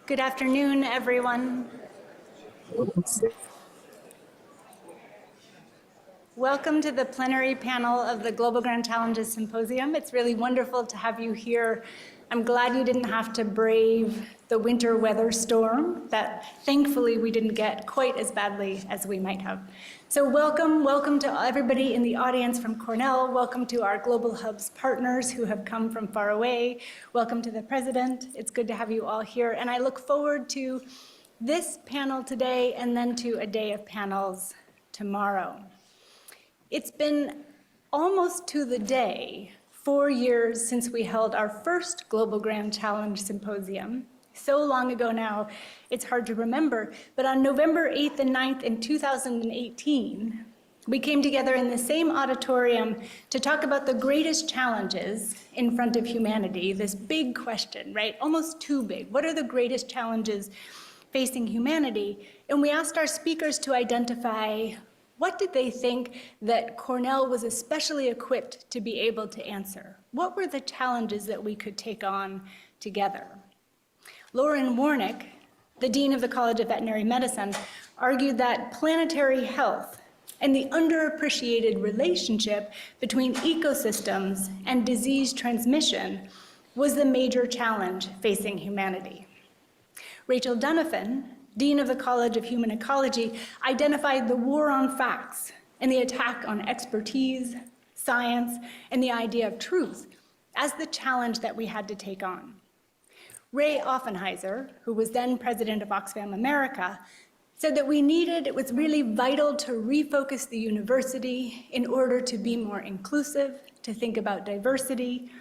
Good afternoon, everyone. Welcome to the plenary panel of the Global Grand Challenges Symposium. It's really wonderful to have you here. I'm glad you didn't have to brave the winter weather storm that thankfully we didn't get quite as badly as we might have. So welcome to everybody in the audience from Cornell. Welcome to our Global Hubs partners who have come from far away. Welcome to the president. It's good to have you all here. And I look forward to this panel today and then to a day of panels tomorrow. It's been almost to the day 4 years since we held our first Global Grand Challenge Symposium. So long ago now, it's hard to remember, but on November 8th and 9th in 2018, we came together in the same auditorium to talk about the greatest challenges in front of humanity, this big question, right? Almost too big. What are the greatest challenges facing humanity? And we asked our speakers to identify what did they think that Cornell was especially equipped to be able to answer? What were the challenges that we could take on together? Lauren Warnick, the Dean of the College of Veterinary Medicine, argued that planetary health and the underappreciated relationship between ecosystems and disease transmission was the major challenge facing humanity. Rachel Dunafin, Dean of the College of Human Ecology, identified the war on facts and the attack on expertise, science, and the idea of truth as the challenge that we had to take on. Ray Offenheiser, who was then president of Oxfam America, said that it was really vital to refocus the university in order to be more inclusive, to think about diversity,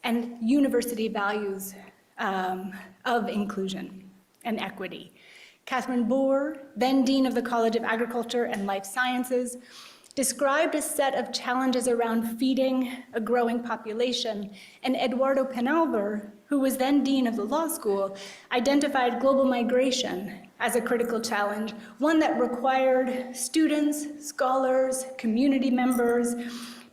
and university values of inclusion and equity. Catherine Bohr, then Dean of the College of Agriculture and Life Sciences, described a set of challenges around feeding a growing population, and Eduardo Penalver, who was then Dean of the Law School, identified global migration as a critical challenge, one that required students, scholars, community members,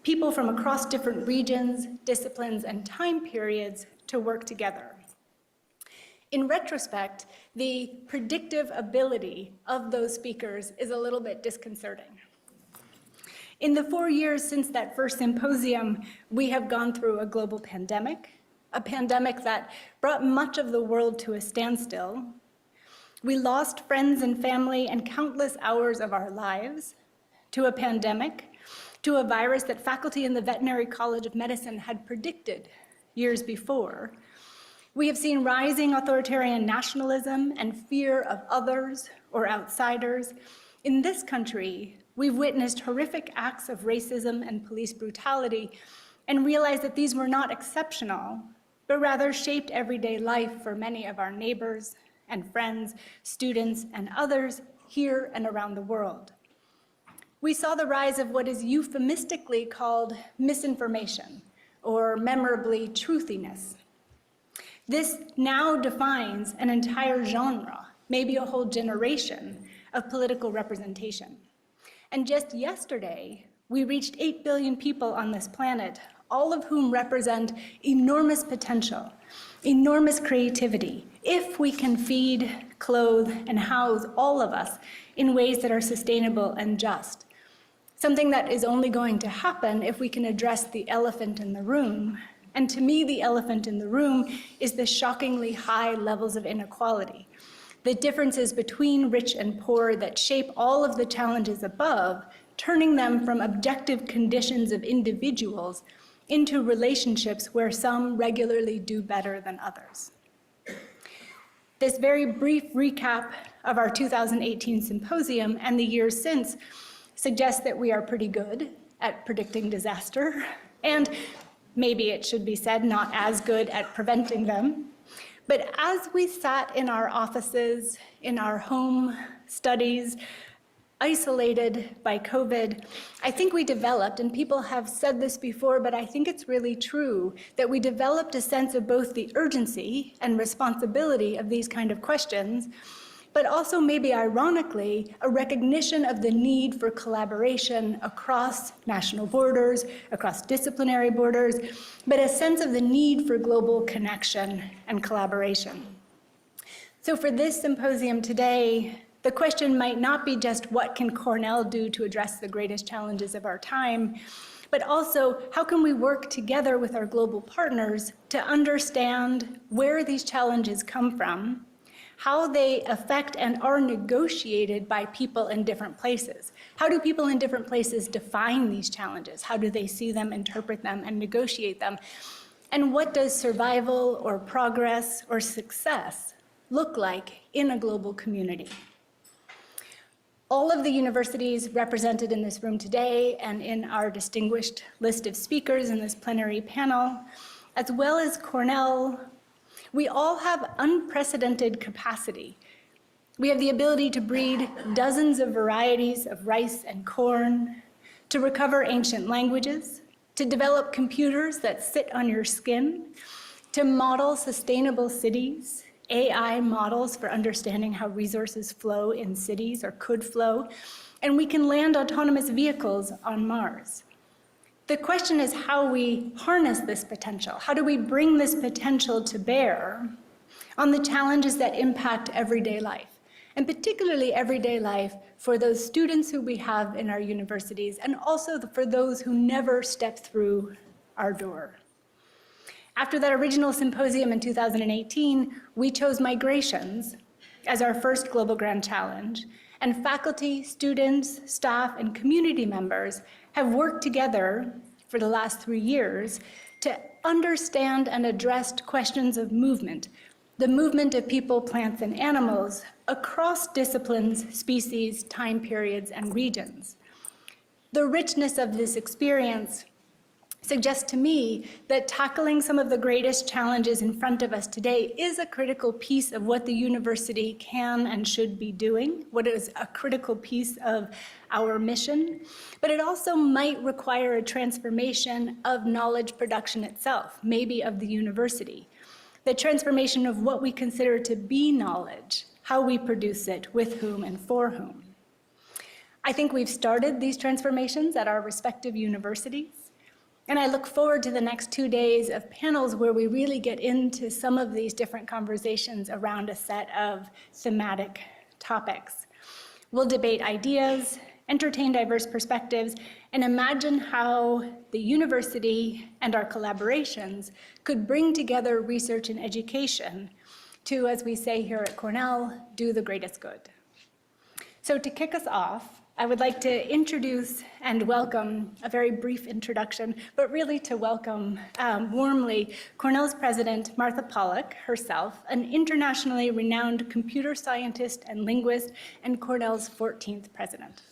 people from across different regions, disciplines, and time periods to work together. In retrospect, the predictive ability of those speakers is a little bit disconcerting. In the 4 years since that first symposium, we have gone through a global pandemic, a pandemic that brought much of the world to a standstill. We lost friends and family and countless hours of our lives to a pandemic, to a virus that faculty in the Veterinary College of Medicine had predicted years before. We have seen rising authoritarian nationalism and fear of others or outsiders. In this country, we've witnessed horrific acts of racism and police brutality and realized that these were not exceptional, but rather shaped everyday life for many of our neighbors and friends, students, and others here and around the world. We saw the rise of what is euphemistically called misinformation, or memorably truthiness. This now defines an entire genre, maybe a whole generation, of political representation. And just yesterday, we reached 8 billion people on this planet, all of whom represent enormous potential, enormous creativity, if we can feed, clothe, and house all of us in ways that are sustainable and just. Something that is only going to happen if we can address the elephant in the room. And to me, the elephant in the room is the shockingly high levels of inequality, the differences between rich and poor that shape all of the challenges above, turning them from objective conditions of individuals into relationships where some regularly do better than others. This very brief recap of our 2018 symposium and the years since suggests that we are pretty good at predicting disaster, and maybe it should be said, not as good at preventing them. But as we sat in our offices, in our home studies, isolated by COVID, I think we developed, and people have said this before, but I think it's really true, that we developed a sense of both the urgency and responsibility of these kind of questions, but also maybe ironically, a recognition of the need for collaboration across national borders, across disciplinary borders, but a sense of the need for global connection and collaboration. So for this symposium today, the question might not be just what can Cornell do to address the greatest challenges of our time, but also how can we work together with our global partners to understand where these challenges come from, how they affect and are negotiated by people in different places. How do people in different places define these challenges? How do they see them, interpret them, and negotiate them? And what does survival or progress or success look like in a global community? All of the universities represented in this room today and in our distinguished list of speakers in this plenary panel, as well as Cornell, we all have unprecedented capacity. We have the ability to breed dozens of varieties of rice and corn, to recover ancient languages, to develop computers that sit on your skin, to model sustainable cities, AI models for understanding how resources flow in cities or could flow, and we can land autonomous vehicles on Mars. The question is how we harness this potential. How do we bring this potential to bear on the challenges that impact everyday life, and particularly everyday life for those students who we have in our universities, and also for those who never step through our door. After that original symposium in 2018, we chose migrations as our first Global Grand Challenge, and faculty, students, staff, and community members have worked together for the last 3 years to understand and address questions of movement, the movement of people, plants, and animals across disciplines, species, time periods, and regions. The richness of this experience suggests to me that tackling some of the greatest challenges in front of us today is a critical piece of what the university can and should be doing, what is a critical piece of our mission, but it also might require a transformation of knowledge production itself, maybe of the university. The transformation of what we consider to be knowledge, how we produce it, with whom and for whom. I think we've started these transformations at our respective universities. And I look forward to the next 2 days of panels where we really get into some of these different conversations around a set of thematic topics. We'll debate ideas, entertain diverse perspectives, and imagine how the university and our collaborations could bring together research and education to, as we say here at Cornell, do the greatest good. So to kick us off, I would like to introduce and welcome, a very brief introduction, but really to welcome warmly Cornell's president, Martha Pollack herself, an internationally renowned computer scientist and linguist, and Cornell's 14th president.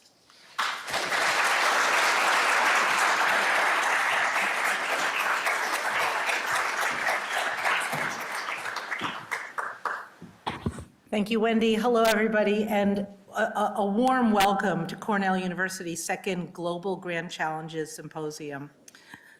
Thank you, Wendy. Hello, everybody, and a warm welcome to Cornell University's second Global Grand Challenges Symposium.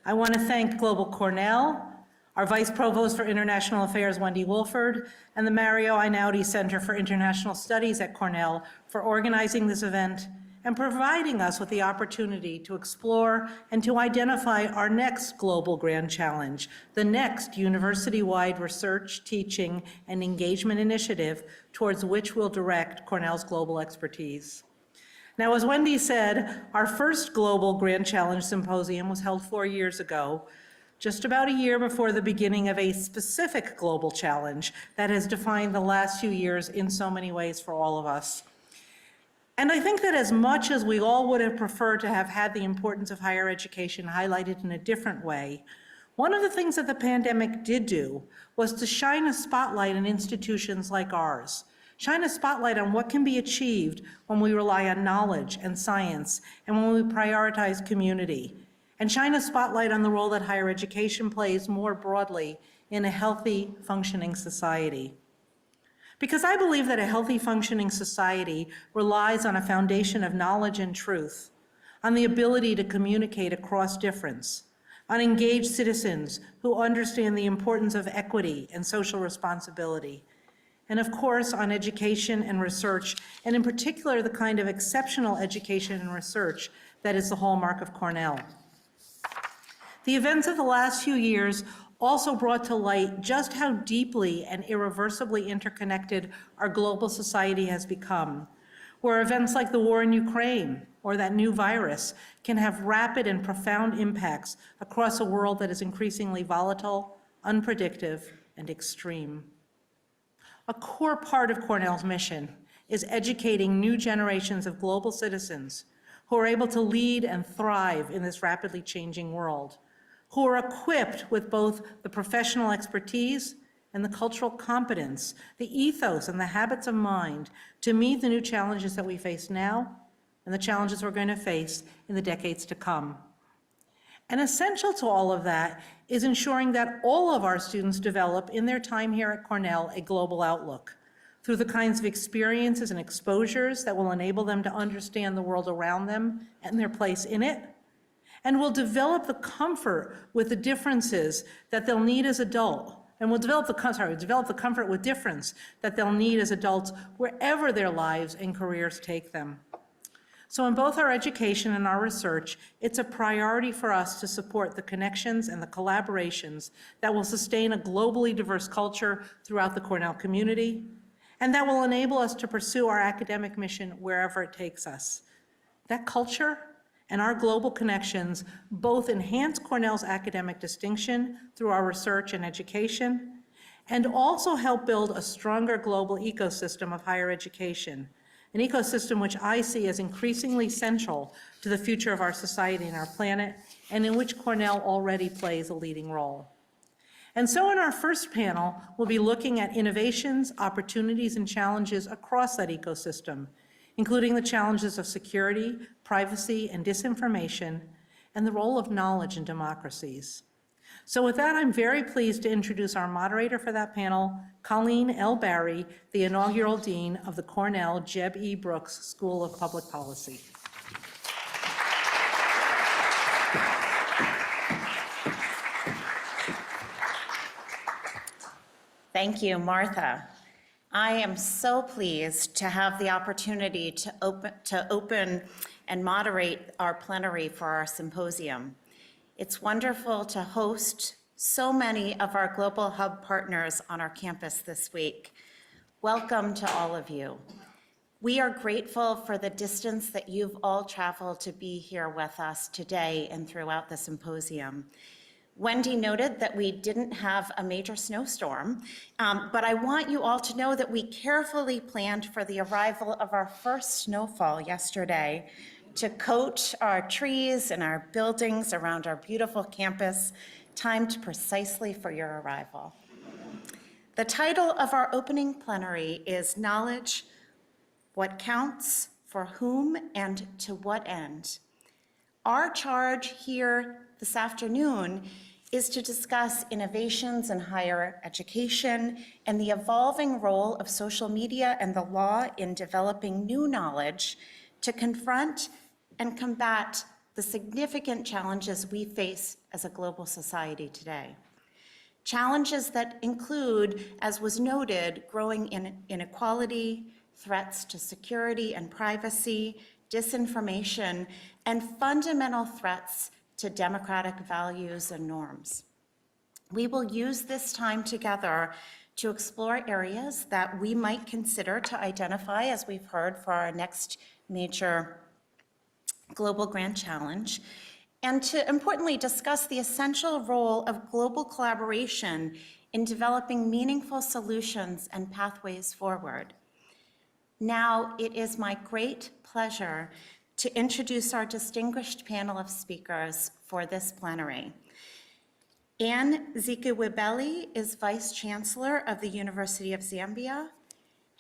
I want to thank Global Cornell, our Vice Provost for International Affairs, Wendy Wolford, and the Mario Einaudi Center for International Studies at Cornell for organizing this event and providing us with the opportunity to explore and to identify our next Global Grand Challenge, the next university-wide research, teaching, and engagement initiative towards which we'll direct Cornell's global expertise. Now, as Wendy said, our first Global Grand Challenge Symposium was held 4 years ago, just about a year before the beginning of a specific global challenge that has defined the last few years in so many ways for all of us. And I think that as much as we all would have preferred to have had the importance of higher education highlighted in a different way, one of the things that the pandemic did do was to shine a spotlight on institutions like ours, shine a spotlight on what can be achieved when we rely on knowledge and science and when we prioritize community, and shine a spotlight on the role that higher education plays more broadly in a healthy, functioning society. Because I believe that a healthy, functioning society relies on a foundation of knowledge and truth, on the ability to communicate across difference, on engaged citizens who understand the importance of equity and social responsibility, and of course on education and research, and in particular the kind of exceptional education and research that is the hallmark of Cornell. The events of the last few years also brought to light just how deeply and irreversibly interconnected our global society has become, where events like the war in Ukraine or that new virus can have rapid and profound impacts across a world that is increasingly volatile, unpredictable, and extreme. A core part of Cornell's mission is educating new generations of global citizens who are able to lead and thrive in this rapidly changing world, who are equipped with both the professional expertise and the cultural competence, the ethos and the habits of mind to meet the new challenges that we face now and the challenges we're going to face in the decades to come. And essential to all of that is ensuring that all of our students develop in their time here at Cornell a global outlook through the kinds of experiences and exposures that will enable them to understand the world around them and their place in it, and will develop the comfort with the differences that they'll need as adults, and will develop the comfort with difference that they'll need as adults wherever their lives and careers take them. So in both our education and our research, it's a priority for us to support the connections and the collaborations that will sustain a globally diverse culture throughout the Cornell community, and that will enable us to pursue our academic mission wherever it takes us. That culture and our global connections both enhance Cornell's academic distinction through our research and education, and also help build a stronger global ecosystem of higher education, an ecosystem which I see as increasingly central to the future of our society and our planet, and in which Cornell already plays a leading role. And so in our first panel, we'll be looking at innovations, opportunities, and challenges across that ecosystem, including the challenges of security, privacy, and disinformation, and the role of knowledge in democracies. So with that, I'm very pleased to introduce our moderator for that panel, Colleen L. Barry, the inaugural Dean of the Cornell Jeb E. Brooks School of Public Policy. Thank you, Martha. I am so pleased to have the opportunity to open and moderate our plenary for our symposium. It's wonderful to host so many of our Global Hub partners on our campus this week. Welcome to all of you. We are grateful for the distance that you've all traveled to be here with us today and throughout the symposium. Wendy noted that we didn't have a major snowstorm, but I want you all to know that we carefully planned for the arrival of our first snowfall yesterday to coat our trees and our buildings around our beautiful campus, timed precisely for your arrival. The title of our opening plenary is Knowledge, What Counts, For Whom, and to What End? Our charge here this afternoon is to discuss innovations in higher education and the evolving role of social media and the law in developing new knowledge to confront and combat the significant challenges we face as a global society today. Challenges that include, as was noted, growing inequality, threats to security and privacy, disinformation, and fundamental threats to democratic values and norms. We will use this time together to explore areas that we might consider to identify, as we've heard, for our next major Global Grand Challenge, and to importantly discuss the essential role of global collaboration in developing meaningful solutions and pathways forward. Now, it is my great pleasure to introduce our distinguished panel of speakers for this plenary. Anne Sikwibele is Vice Chancellor of the University of Zambia.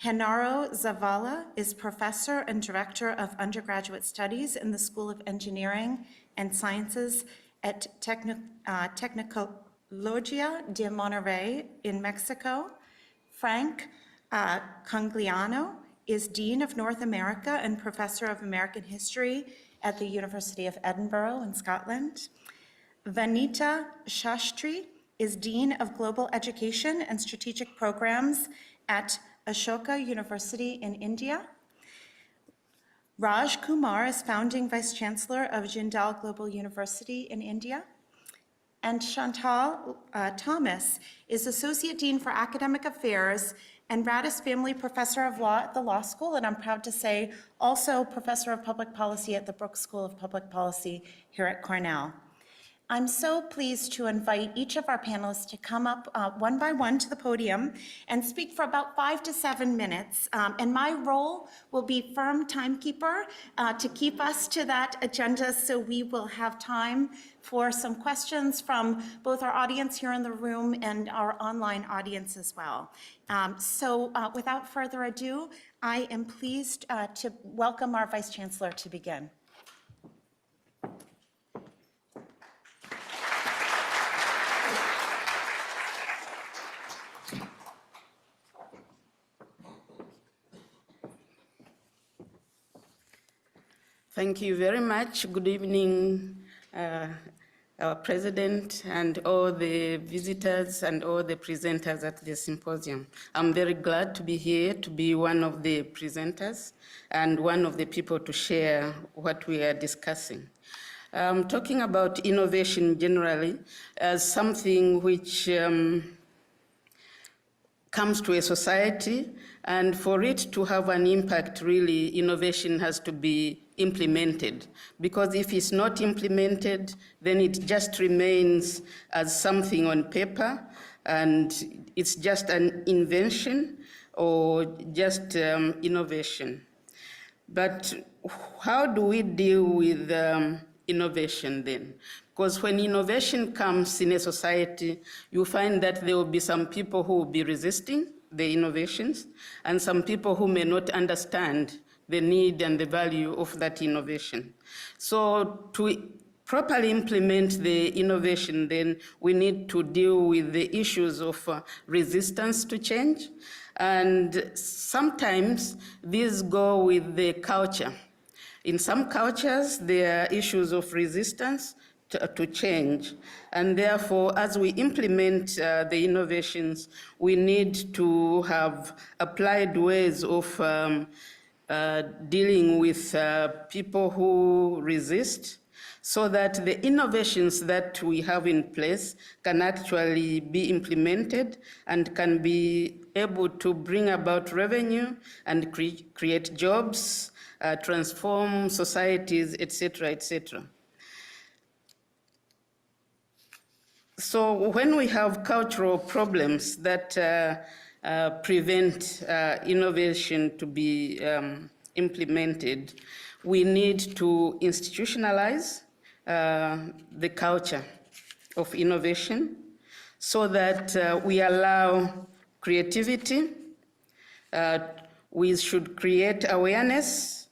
Genaro Zavala is Professor and Director of Undergraduate Studies in the School of Engineering and Sciences at Tecnología de Monterrey in Mexico. Frank Cogliano is Dean of North America and Professor of American History at the University of Edinburgh in Scotland. Vanita Shastri is Dean of Global Education and Strategic Programs at Ashoka University in India. Raj Kumar is Founding Vice Chancellor of Jindal Global University in India. And Chantal Thomas is Associate Dean for Academic Affairs and Radis Family Professor of Law at the Law School, and I'm proud to say also Professor of Public Policy at the Brooks School of Public Policy here at Cornell. I'm so pleased to invite each of our panelists to come up one by one to the podium and speak for about 5 to 7 minutes. And my role will be firm timekeeper to keep us to that agenda, so we will have time for some questions from both our audience here in the room and our online audience as well. So without further ado, I am pleased to welcome our Vice Chancellor to begin. Thank you very much. Good evening, our president and all the visitors and all the presenters at the symposium. I'm very glad to be here, to be one of the presenters and one of the people to share what we are discussing. Talking about innovation generally as something which comes to a society, and for it to have an impact, really, innovation has to be implemented. Because if it's not implemented, then it just remains as something on paper, and it's just an invention or just innovation. But how do we deal with innovation then? Because when innovation comes in a society, you find that there will be some people who will be resisting the innovations, and some people who may not understand the need and the value of that innovation. So to properly implement the innovation, then we need to deal with the issues of resistance to change. And sometimes these go with the culture. In some cultures, there are issues of resistance to change. And therefore, as we implement the innovations, we need to have applied ways of dealing with people who resist, so that the innovations that we have in place can actually be implemented and can be able to bring about revenue and create jobs, transform societies, etc., etc. So when we have cultural problems that prevent innovation to be implemented, we need to institutionalize the culture of innovation so that we allow creativity. We should create awareness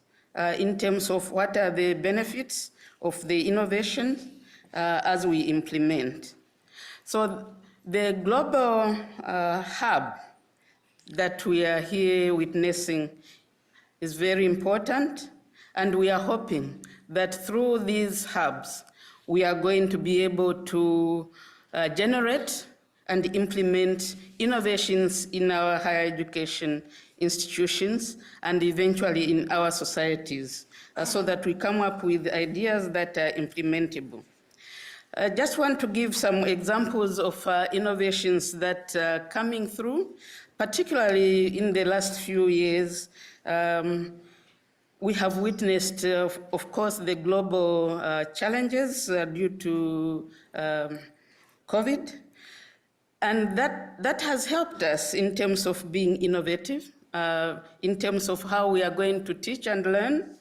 in terms of what are the benefits of the innovation as we implement. So the Global Hub that we are here witnessing is very important, and we are hoping that through these hubs, we are going to be able to generate and implement innovations in our higher education institutions and eventually in our societies, so that we come up with ideas that are implementable. I just want to give some examples of innovations that are coming through, particularly in the last few years. We have witnessed, of course, the global challenges due to COVID, and that has helped us in terms of being innovative, in terms of how we are going to teach and learn.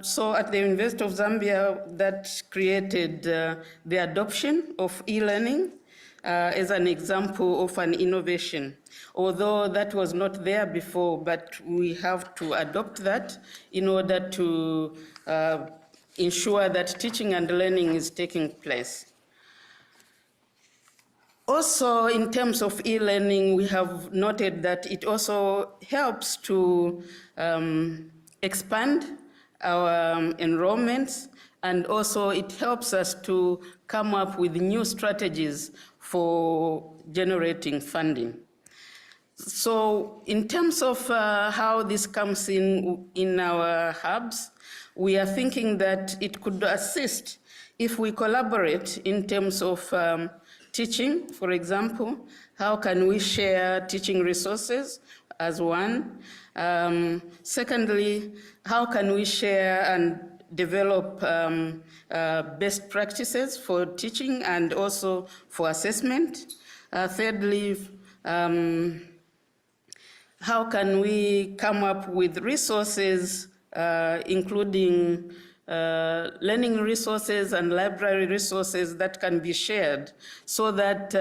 So at the University of Zambia, that created the adoption of e-learning as an example of an innovation. Although that was not there before, but we have to adopt that in order to ensure that teaching and learning is taking place. Also, in terms of e-learning, we have noted that it also helps to expand our enrollments, and also it helps us to come up with new strategies for generating funding. So in terms of how this comes in our hubs, we are thinking that it could assist if we collaborate in terms of teaching, for example, how can we share teaching resources as one? Secondly, how can we share and develop best practices for teaching and also for assessment? Thirdly, how can we come up with resources, including learning resources and library resources that can be shared so that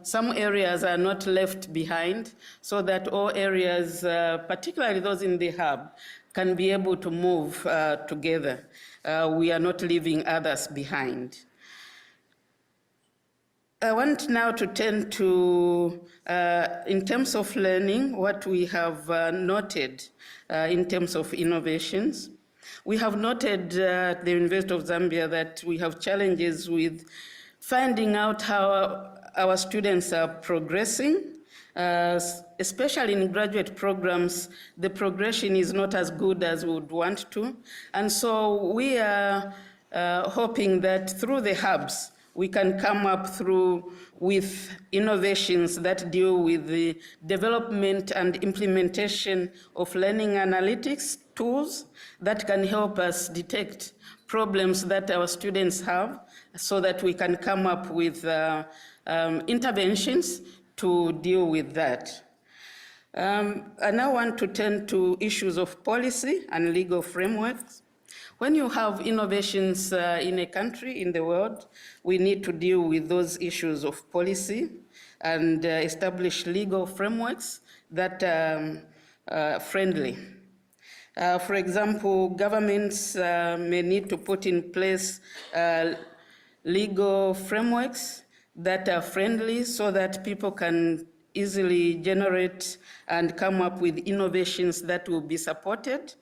some areas are not left behind, so that all areas, particularly those in the hub, can be able to move together. We are not leaving others behind. I want now to turn to, in terms of learning, what we have noted in terms of innovations. We have noted at the University of Zambia that we have challenges with finding out how our students are progressing. Especially in graduate programs, the progression is not as good as we would want to. And so we are hoping that through the hubs, we can come up with innovations that deal with the development and implementation of learning analytics tools that can help us detect problems that our students have so that we can come up with interventions to deal with that. I now want to turn to issues of policy and legal frameworks. When you have innovations in a country, in the world, we need to deal with those issues of policy and establish legal frameworks that are friendly. For example, governments may need to put in place legal frameworks that are friendly so that people can easily generate and come up with innovations that will be supported.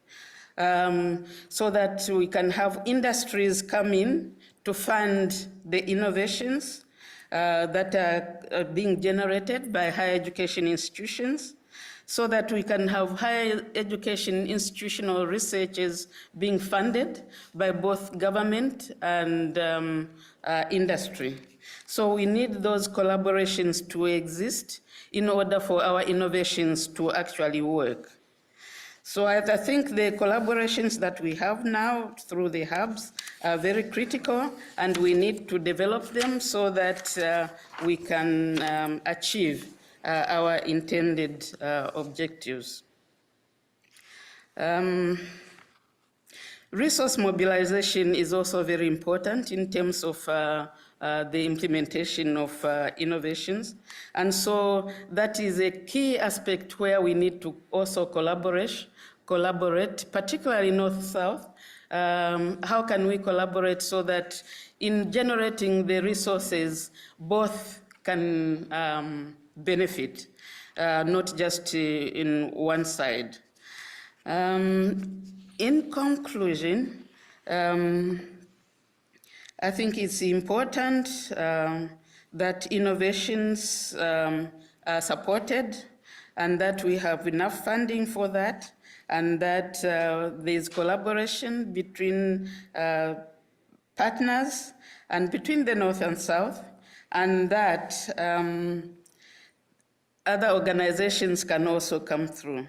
So that we can have industries come in to fund the innovations that are being generated by higher education institutions, so that we can have higher education institutional researchers being funded by both government and industry. So we need those collaborations to exist in order for our innovations to actually work. So I think the collaborations that we have now through the hubs are very critical, and we need to develop them so that we can achieve our intended objectives. Resource mobilization is also very important in terms of the implementation of innovations. And so that is a key aspect where we need to also collaborate, particularly North-South. How can we collaborate so that in generating the resources, both can benefit, not just in one side. In conclusion, I think it's important that innovations are supported and that we have enough funding for that, and that there's collaboration between partners and between the North and South, and that other organizations can also come through.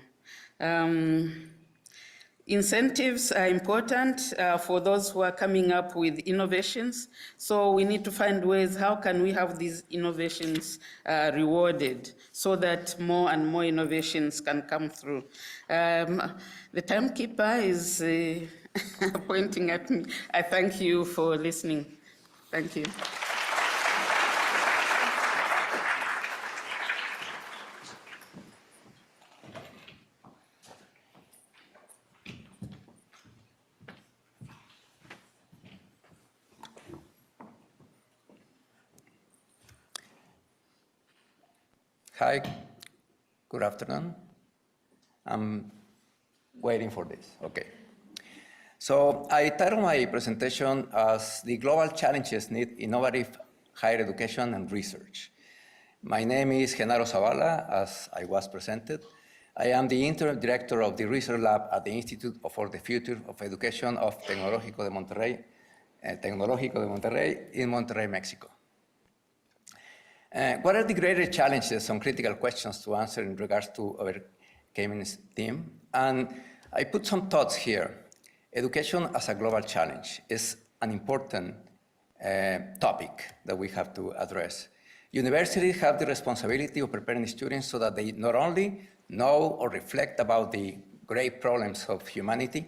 Incentives are important for those who are coming up with innovations. So we need to find ways, how can we have these innovations rewarded so that more and more innovations can come through. The timekeeper is pointing at me. I thank you for listening. Thank you. Hi, good afternoon. I'm waiting for this, okay. So I titled my presentation as The Global Challenges Need Innovative Higher Education and Research. My name is Genaro Zavala, as I was presented. I am the interim director of the research lab at the Institute for the Future of Education of Tecnológico de Monterrey Tecnológico de Monterrey in Monterrey, Mexico. What are the greater challenges, some critical questions to answer in regards to overcoming this theme? And I put some thoughts here. Education as a global challenge is an important topic that we have to address. Universities have the responsibility of preparing students so that they not only know or reflect about the great problems of humanity,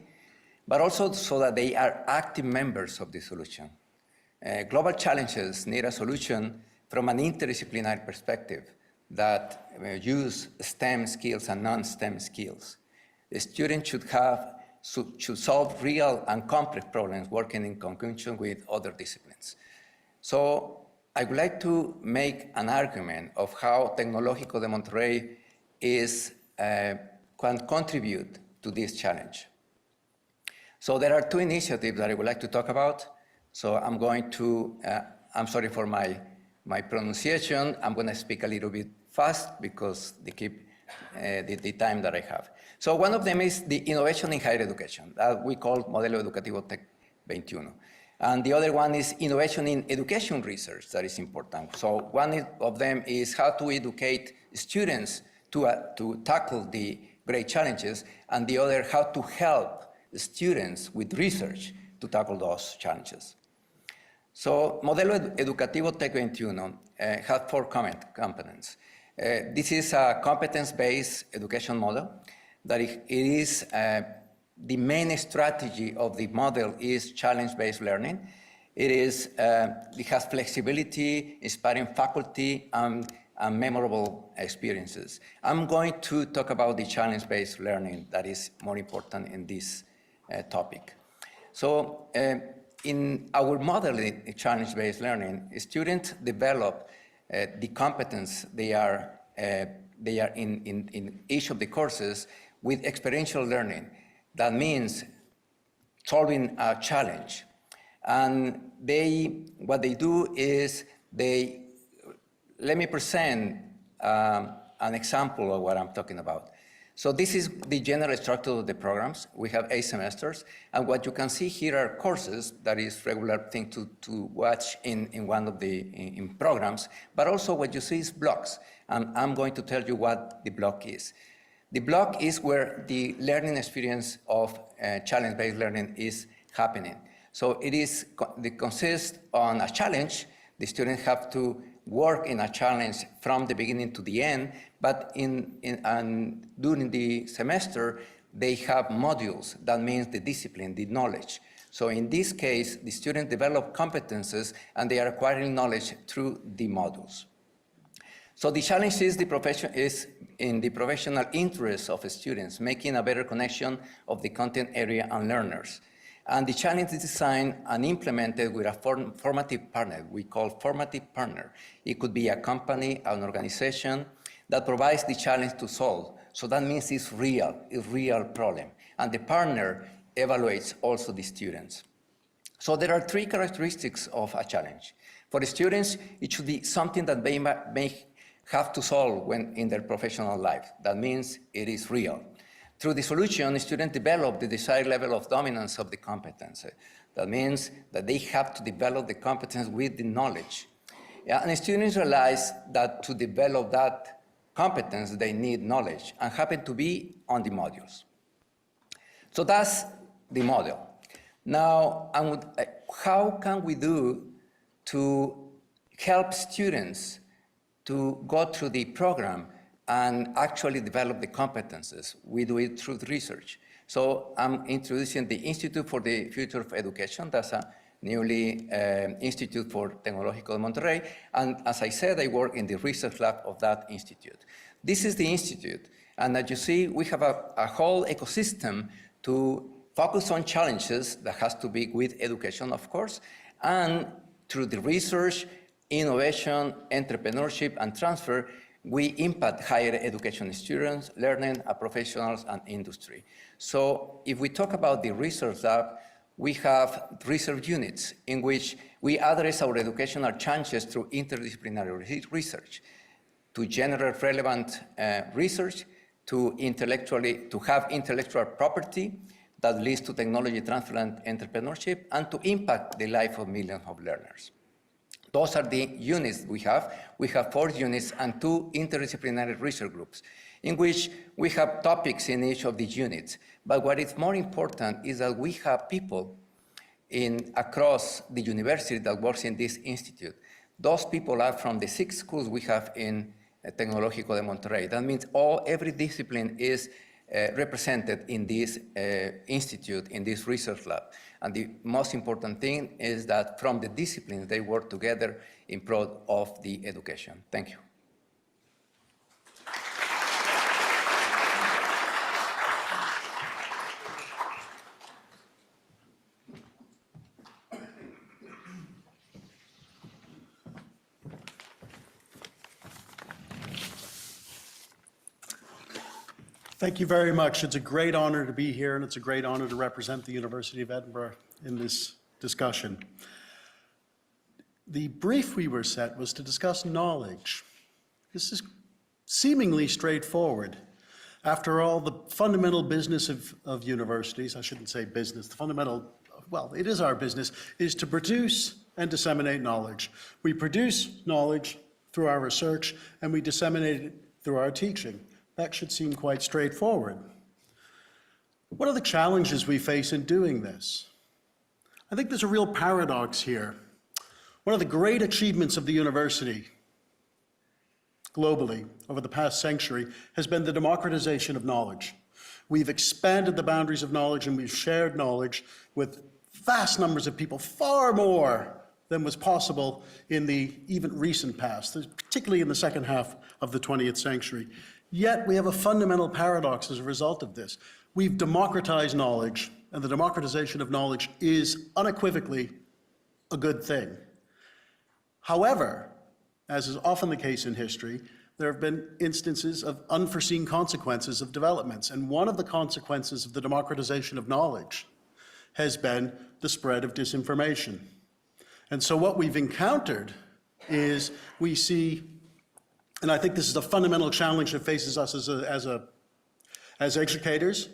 but also so that they are active members of the solution. Global challenges need a solution from an interdisciplinary perspective that use STEM skills and non-STEM skills. The student should solve real and complex problems working in conjunction with other disciplines. So I would like to make an argument of how Tecnológico de Monterrey can contribute to this challenge. So there are two initiatives that I would like to talk about. So I'm going to, I'm sorry for my pronunciation. I'm going to speak a little bit fast because they keep the time that I have. So one of them is the innovation in higher education that we call Modelo Educativo Tec 21. And the other one is innovation in education research that is important. So one of them is how to educate students to tackle the great challenges, and the other how to help students with research to tackle those challenges. So Modelo Educativo Tec 21 has 4 components. This is a competence-based education model that it is the main strategy of the model is challenge-based learning. It has flexibility, inspiring faculty, and memorable experiences. I'm going to talk about the challenge-based learning that is more important in this topic. So in our model in challenge-based learning, students develop the competence they are in each of the courses with experiential learning. That means solving a challenge. And what they do is let me present an example of what I'm talking about. So this is the general structure of the programs. We have 8 semesters, and what you can see here are courses, that is regular thing to watch in one of the programs, but also what you see is blocks, and I'm going to tell you what the block is. The block is where the learning experience of challenge-based learning is happening. So it consists on a challenge. The students have to work in a challenge from the beginning to the end, but during the semester, they have modules. That means the discipline, the knowledge. So in this case, the students develop competences, and they are acquiring knowledge through the modules. So the challenge is in the professional interest of students, making a better connection of the content area and learners. And the challenge is designed and implemented with a formative partner we call formative partner. It could be a company, an organization that provides the challenge to solve. So that means it's real problem. And the partner evaluates also the students. So there are 3 characteristics of a challenge. For the students, it should be something that they may have to solve when in their professional life. That means it is real. Through the solution, students develop the desired level of dominance of the competence. That means that they have to develop the competence with the knowledge. And students realize that to develop that competence, they need knowledge and happen to be on the modules. So that's the model. Now, how can we do to help students to go through the program and actually develop the competences? We do it through research. So I'm introducing the Institute for the Future of Education. That's a newly institute for Tecnológico de Monterrey. And as I said, I work in the research lab of that institute. This is the institute. And as you see, we have a whole ecosystem to focus on challenges that has to be with education, of course, and through the research, innovation, entrepreneurship, and transfer, we impact higher education students, learning, professionals, and industry. So if we talk about the research lab, we have research units in which we address our educational challenges through interdisciplinary research, to generate relevant research, to have intellectual property, that leads to technology transfer and entrepreneurship and to impact the life of millions of learners. Those are the units we have. We have 4 units and 2 interdisciplinary research groups in which we have topics in each of these units. But what is more important is that we have people across the university that works in this institute. Those people are from the 6 schools we have in Tecnológico de Monterrey. That means every discipline is represented in this institute, in this research lab. And the most important thing is that from the disciplines, they work together in pro of the education. Thank you. Thank you very much. It's a great honor to be here, and it's a great honor to represent the University of Edinburgh in this discussion. The brief we were set was to discuss knowledge. This is seemingly straightforward. After all, the fundamental business of universities, I shouldn't say business, the fundamental, well, it is our business, is to produce and disseminate knowledge. We produce knowledge through our research, and we disseminate it through our teaching. That should seem quite straightforward. What are the challenges we face in doing this? I think there's a real paradox here. One of the great achievements of the university globally over the past century has been the democratization of knowledge. We've expanded the boundaries of knowledge and we've shared knowledge with vast numbers of people, far more than was possible in the even recent past, particularly in the second half of the 20th century. Yet we have a fundamental paradox as a result of this. We've democratized knowledge, and the democratization of knowledge is unequivocally a good thing. However, as is often the case in history, there have been instances of unforeseen consequences of developments, and one of the consequences of the democratization of knowledge has been the spread of disinformation. And so what we've encountered is we see, and I think this is a fundamental challenge that faces us as educators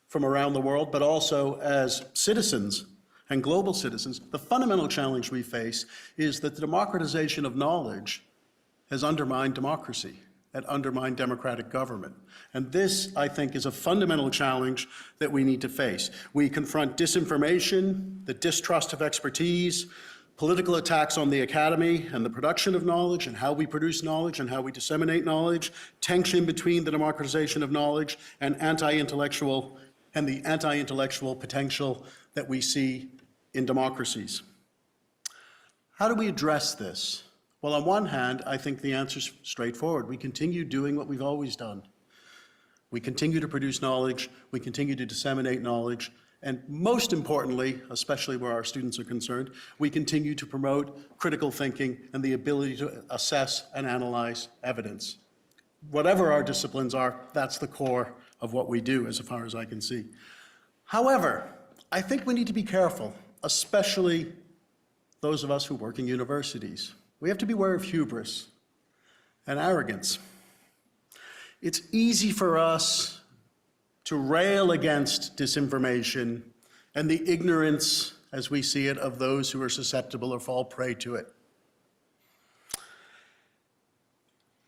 from around the world, but also as citizens and global citizens. The fundamental challenge we face is that the democratization of knowledge has undermined democracy and undermined democratic government. And this, I think, is a fundamental challenge that we need to face. We confront disinformation, the distrust of expertise, political attacks on the academy and the production of knowledge and how we produce knowledge and how we disseminate knowledge, tension between the democratization of knowledge and the anti-intellectual potential that we see in democracies. How do we address this? Well, on one hand, I think the answer is straightforward. We continue doing what we've always done. We continue to produce knowledge, we continue to disseminate knowledge, and most importantly, especially where our students are concerned, we continue to promote critical thinking and the ability to assess and analyze evidence. Whatever our disciplines are, that's the core of what we do as far as I can see. However, I think we need to be careful, especially those of us who work in universities. We have to beware of hubris and arrogance. It's easy for us to rail against disinformation and the ignorance, as we see it, of those who are susceptible or fall prey to it.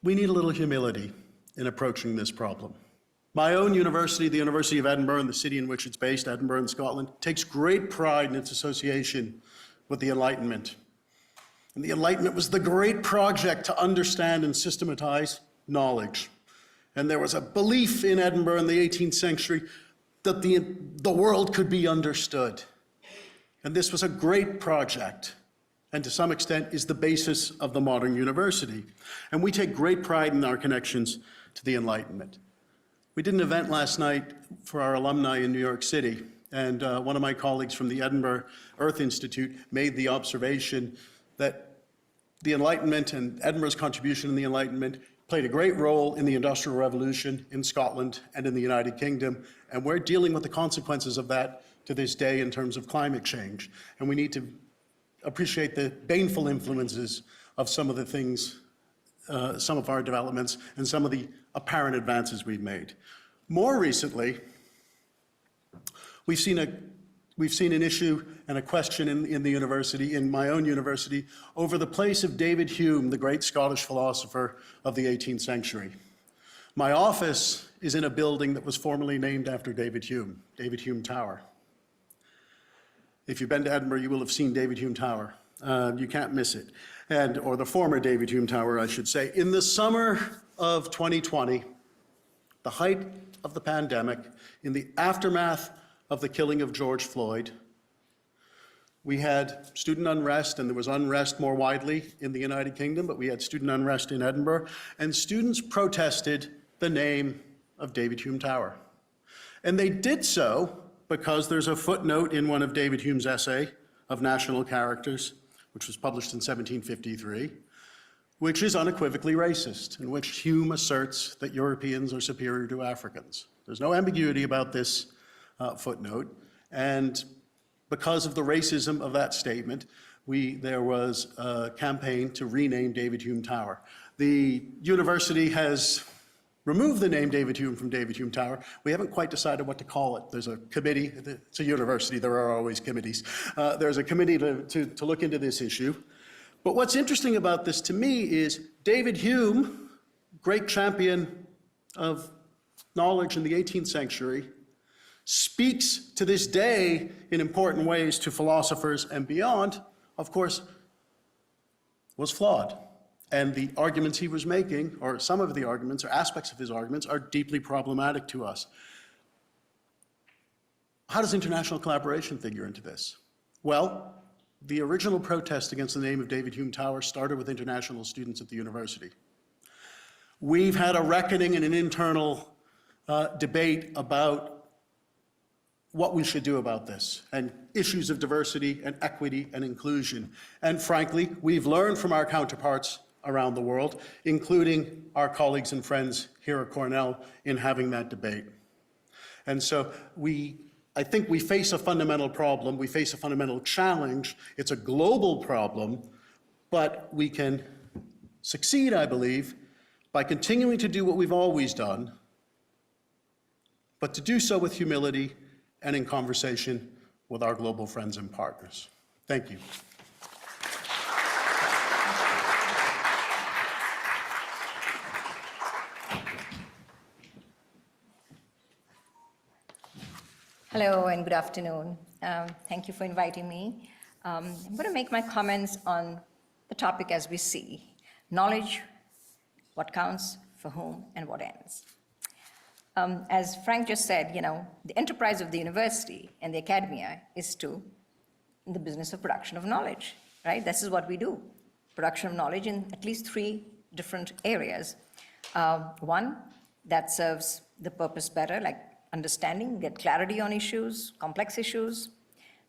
We need a little humility in approaching this problem. My own university, the University of Edinburgh, and the city in which it's based, Edinburgh in Scotland, takes great pride in its association with the Enlightenment. And the Enlightenment was the great project to understand and systematize knowledge. And there was a belief in Edinburgh in the 18th century that the world could be understood. And this was a great project, and to some extent is the basis of the modern university. And we take great pride in our connections to the Enlightenment. We did an event last night for our alumni in New York City, and one of my colleagues from the Edinburgh Earth Institute made the observation that the Enlightenment and Edinburgh's contribution in the Enlightenment played a great role in the Industrial Revolution in Scotland and in the United Kingdom, and we're dealing with the consequences of that to this day in terms of climate change. And we need to appreciate the baneful influences of some of the things, some of our developments, and some of the apparent advances we've made. More recently, We've seen an issue and a question in the university, in my own university, over the place of David Hume, the great Scottish philosopher of the 18th century. My office is in a building that was formerly named after David Hume Tower. If you've been to Edinburgh, you will have seen David Hume Tower. You can't miss it. Or the former David Hume Tower, I should say. In the summer of 2020, the height of the pandemic, in the aftermath of the killing of George Floyd, we had student unrest, and there was unrest more widely in the United Kingdom, but we had student unrest in Edinburgh, and students protested the name of David Hume Tower. And they did so because there's a footnote in one of David Hume's essay of national characters, which was published in 1753, which is unequivocally racist, in which Hume asserts that Europeans are superior to Africans. There's no ambiguity about this footnote, and because of the racism of that statement, there was a campaign to rename David Hume Tower. The university has removed the name David Hume from David Hume Tower. We haven't quite decided what to call it. There's a committee. It's a university. There are always committees. There's a committee to look into this issue. But what's interesting about this to me is David Hume, great champion of knowledge in the 18th century, speaks to this day in important ways to philosophers and beyond, of course, was flawed. And the arguments he was making, or some of the arguments, or aspects of his arguments, are deeply problematic to us. How does international collaboration figure into this? Well, the original protest against the name of David Hume Tower started with international students at the university. We've had a reckoning and an internal debate about what we should do about this, and issues of diversity and equity and inclusion. And frankly, we've learned from our counterparts around the world, including our colleagues and friends here at Cornell, in having that debate. And so I think we face a fundamental problem, we face a fundamental challenge. It's a global problem, but we can succeed, I believe, by continuing to do what we've always done, but to do so with humility and in conversation with our global friends and partners. Thank you. Hello and good afternoon. Thank you for inviting me. I'm going to make my comments on the topic as we see: knowledge, what counts, for whom, and what ends. As Frank just said, the enterprise of the university and the academia is the business of production of knowledge, right? This is what we do, production of knowledge in at least 3 different areas. One, that serves the purpose better, like understanding, get clarity on issues, complex issues.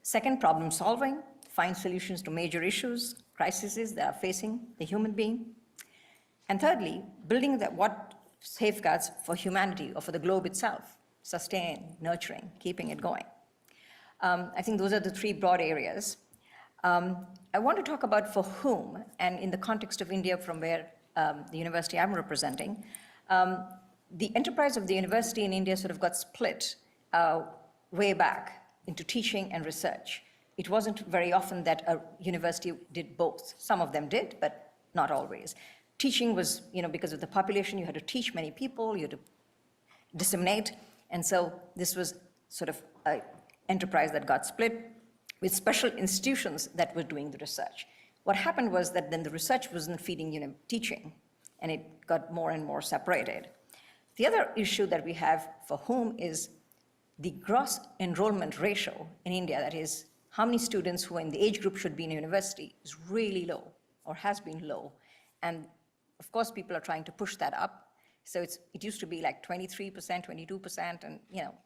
Second, problem solving, find solutions to major issues, crises that are facing the human being. And thirdly, building what safeguards for humanity or for the globe itself, sustain, nurturing, keeping it going. I think those are the 3 broad areas. I want to talk about for whom, and in the context of India, from where the university I'm representing, the enterprise of the university in India sort of got split way back into teaching and research. It wasn't very often that a university did both. Some of them did, but not always. Teaching was, because of the population, you had to teach many people, you had to disseminate, and so this was sort of an enterprise that got split with special institutions that were doing the research. What happened was that then the research wasn't feeding teaching, and it got more and more separated. The other issue that we have for whom is the gross enrollment ratio in India, that is, how many students who are in the age group should be in a university, is really low, or has been low. And of course, people are trying to push that up. So it used to be like 23%, 22%, and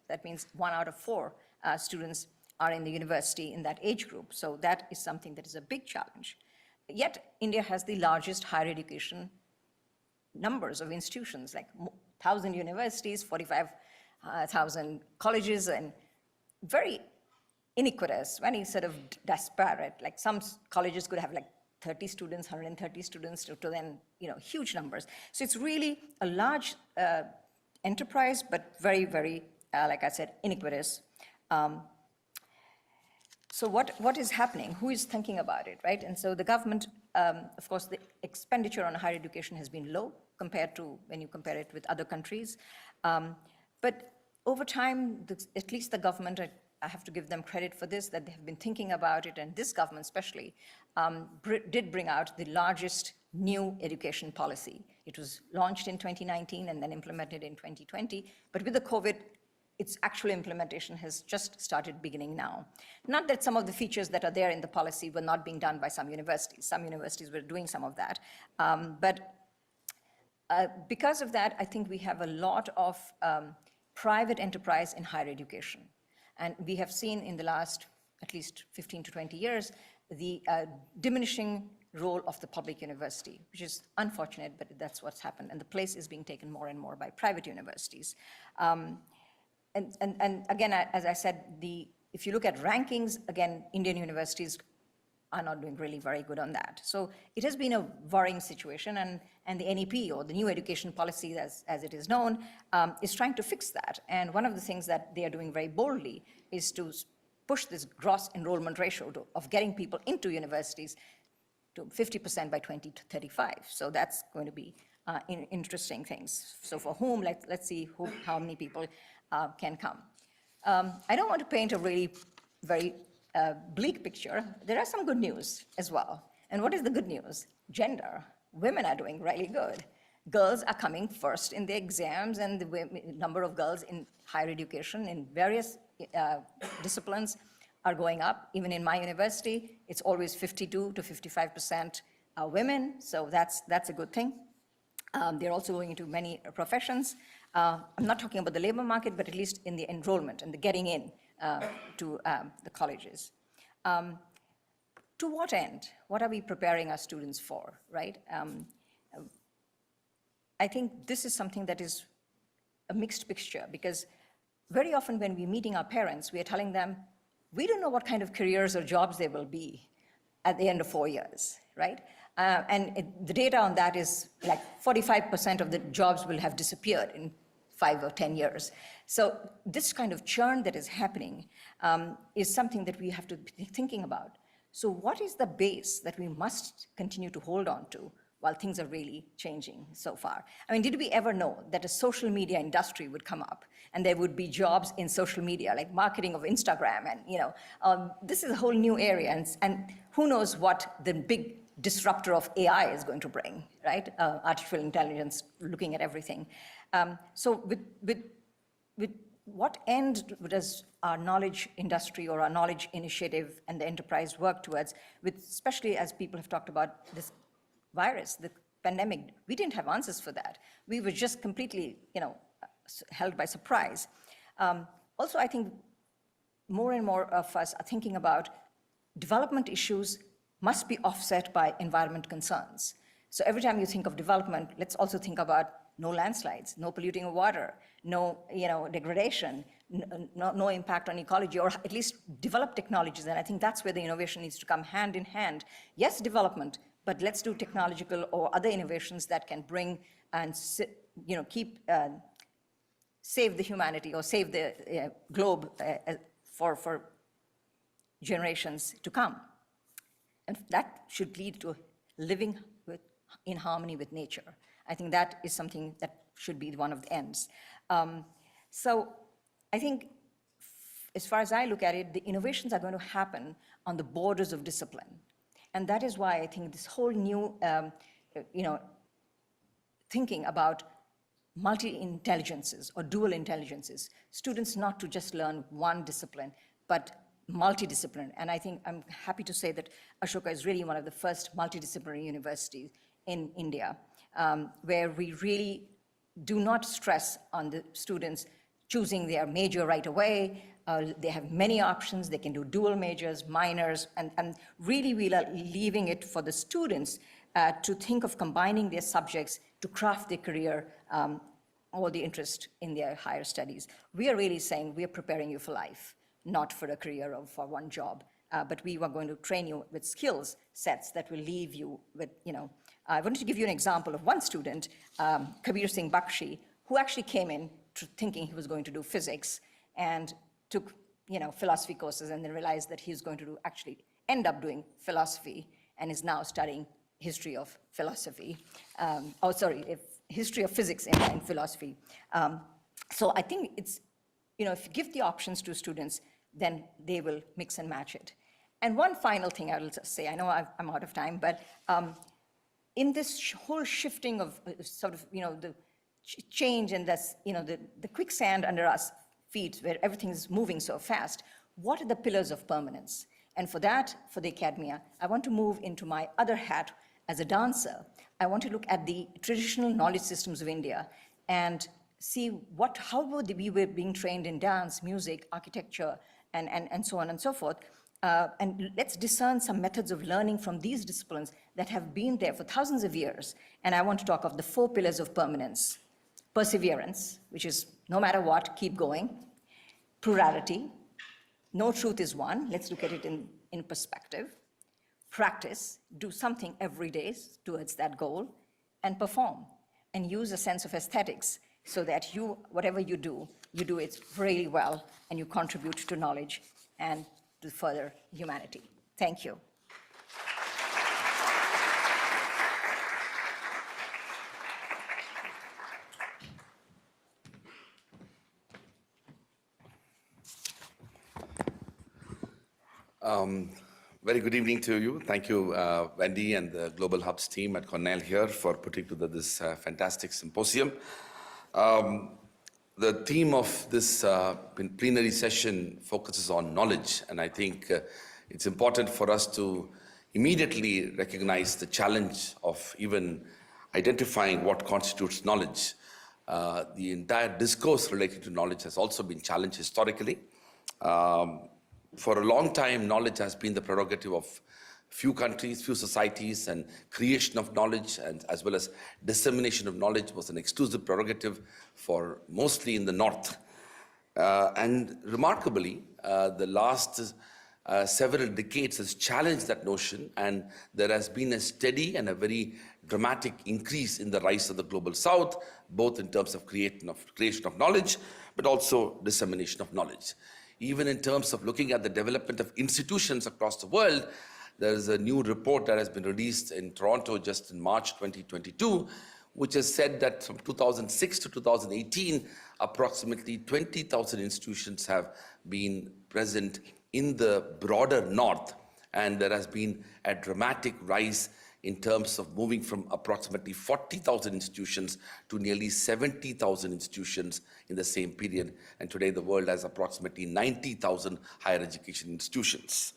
that means 1 out of 4 students are in the university in that age group. So that is something that is a big challenge. Yet, India has the largest higher education numbers of institutions, like 1,000 universities, 45,000 colleges, and very iniquitous, very sort of disparate. Like some colleges could have like 30 students, 130 students, to then, huge numbers. So it's really a large enterprise, but very, very, like I said, iniquitous. So what is happening? Who is thinking about it, right? And so the government, of course, the expenditure on higher education has been low compared to when you compare it with other countries. But over time, at least the government, I have to give them credit for this, that they have been thinking about it, and this government especially did bring out the largest new education policy. It was launched in 2019 and then implemented in 2020, but with the COVID, its actual implementation has just started beginning now. Not that some of the features that are there in the policy were not being done by some universities. Some universities were doing some of that. But because of that, I think we have a lot of private enterprise in higher education. And we have seen in the last at least 15 to 20 years, the diminishing role of the public university, which is unfortunate, but that's what's happened. And the place is being taken more and more by private universities. And again, as I said, if you look at rankings, again, Indian universities are not doing really very good on that. So it has been a worrying situation, and the NEP, or the new education policy as it is known, is trying to fix that. And one of the things that they are doing very boldly is to push this gross enrollment ratio of getting people into universities to 50% by 2035. So that's going to be interesting things. So for whom, let's see how many people can come. I don't want to paint a really very bleak picture. There are some good news as well. And what is the good news? Gender. Women are doing really good. Girls are coming first in the exams, and the number of girls in higher education in various disciplines are going up. Even in my university, it's always 52 to 55% women, so that's a good thing. They're also going into many professions. I'm not talking about the labor market, but at least in the enrollment and the getting in to the colleges. To what end? What are we preparing our students for, right? I think this is something that is a mixed picture, because very often when we're meeting our parents, we are telling them, we don't know what kind of careers or jobs there will be at the end of 4 years, right? The data on that is like 45% of the jobs will have disappeared in 5 or 10 years. So this kind of churn that is happening is something that we have to be thinking about. So what is the base that we must continue to hold on to while things are really changing so far? I mean, did we ever know that a social media industry would come up and there would be jobs in social media, like marketing of Instagram, and this is a whole new area, and who knows what the big disruptor of AI is going to bring, right? Artificial intelligence, looking at everything. So with what end does our knowledge industry or our knowledge initiative and the enterprise work towards, especially as people have talked about this virus, the pandemic? We didn't have answers for that. We were just completely, held by surprise. Also, I think more and more of us are thinking about development issues must be offset by environment concerns. So every time you think of development, let's also think about no landslides, no polluting of water, no degradation, no impact on ecology, or at least develop technologies. And I think that's where the innovation needs to come hand in hand. Yes, development, but let's do technological or other innovations that can bring and save the humanity or save the globe for generations to come. And that should lead to living in harmony with nature. I think that is something that should be one of the ends. So I think, as far as I look at it, the innovations are going to happen on the borders of discipline. And that is why I think this whole new, thinking about multi-intelligences or dual intelligences, students not to just learn one discipline, but multidisciplinary. And I think I'm happy to say that Ashoka is really one of the first multidisciplinary universities in India, where we really do not stress on the students choosing their major right away. They have many options. They can do dual majors, minors, and really we are leaving it for the students to think of combining their subjects to craft their career or the interest in their higher studies. We are really saying we are preparing you for life, not for a career or for one job, but we are going to train you with skills sets that will leave you with, I wanted to give you an example of one student, Kabir Singh Bakshi, who actually came in thinking he was going to do physics and took philosophy courses and then realized that he's going to actually end up doing philosophy and is now studying history of philosophy. History of physics in philosophy. So I think it's, if you give the options to students, then they will mix and match it. And one final thing I will just say, I know I'm out of time, but in this whole shifting of the change and this, the quicksand under us feet where everything is moving so fast, what are the pillars of permanence? And for that, for the academia, I want to move into my other hat as a dancer. I want to look at the traditional knowledge systems of India and see how we were being trained in dance, music, architecture, and so on and so forth. And let's discern some methods of learning from these disciplines that have been there for thousands of years. And I want to talk of the 4 pillars of permanence. Perseverance, which is no matter what, keep going. Plurality, no truth is one. Let's look at it in perspective. Practice, do something every day towards that goal. And perform, and use a sense of aesthetics so that whatever you do it really well, and you contribute to knowledge and to further humanity. Thank you. Very good evening to you. Thank you, Wendy and the Global Hubs team at Cornell here for putting together this fantastic symposium. The theme of this plenary session focuses on knowledge, and I think it's important for us to immediately recognize the challenge of even identifying what constitutes knowledge. The entire discourse related to knowledge has also been challenged historically. For a long time, knowledge has been the prerogative of few countries, few societies, and creation of knowledge and as well as dissemination of knowledge was an exclusive prerogative for mostly in the North. And remarkably, the last several decades has challenged that notion, and there has been a steady and a very dramatic increase in the rise of the global South, both in terms of creation of knowledge, but also dissemination of knowledge. Even in terms of looking at the development of institutions across the world, there is a new report that has been released in Toronto just in March 2022, which has said that from 2006 to 2018, approximately 20,000 institutions have been present in the broader North, and there has been a dramatic rise in terms of moving from approximately 40,000 institutions to nearly 70,000 institutions in the same period. And today the world has approximately 90,000 higher education institutions.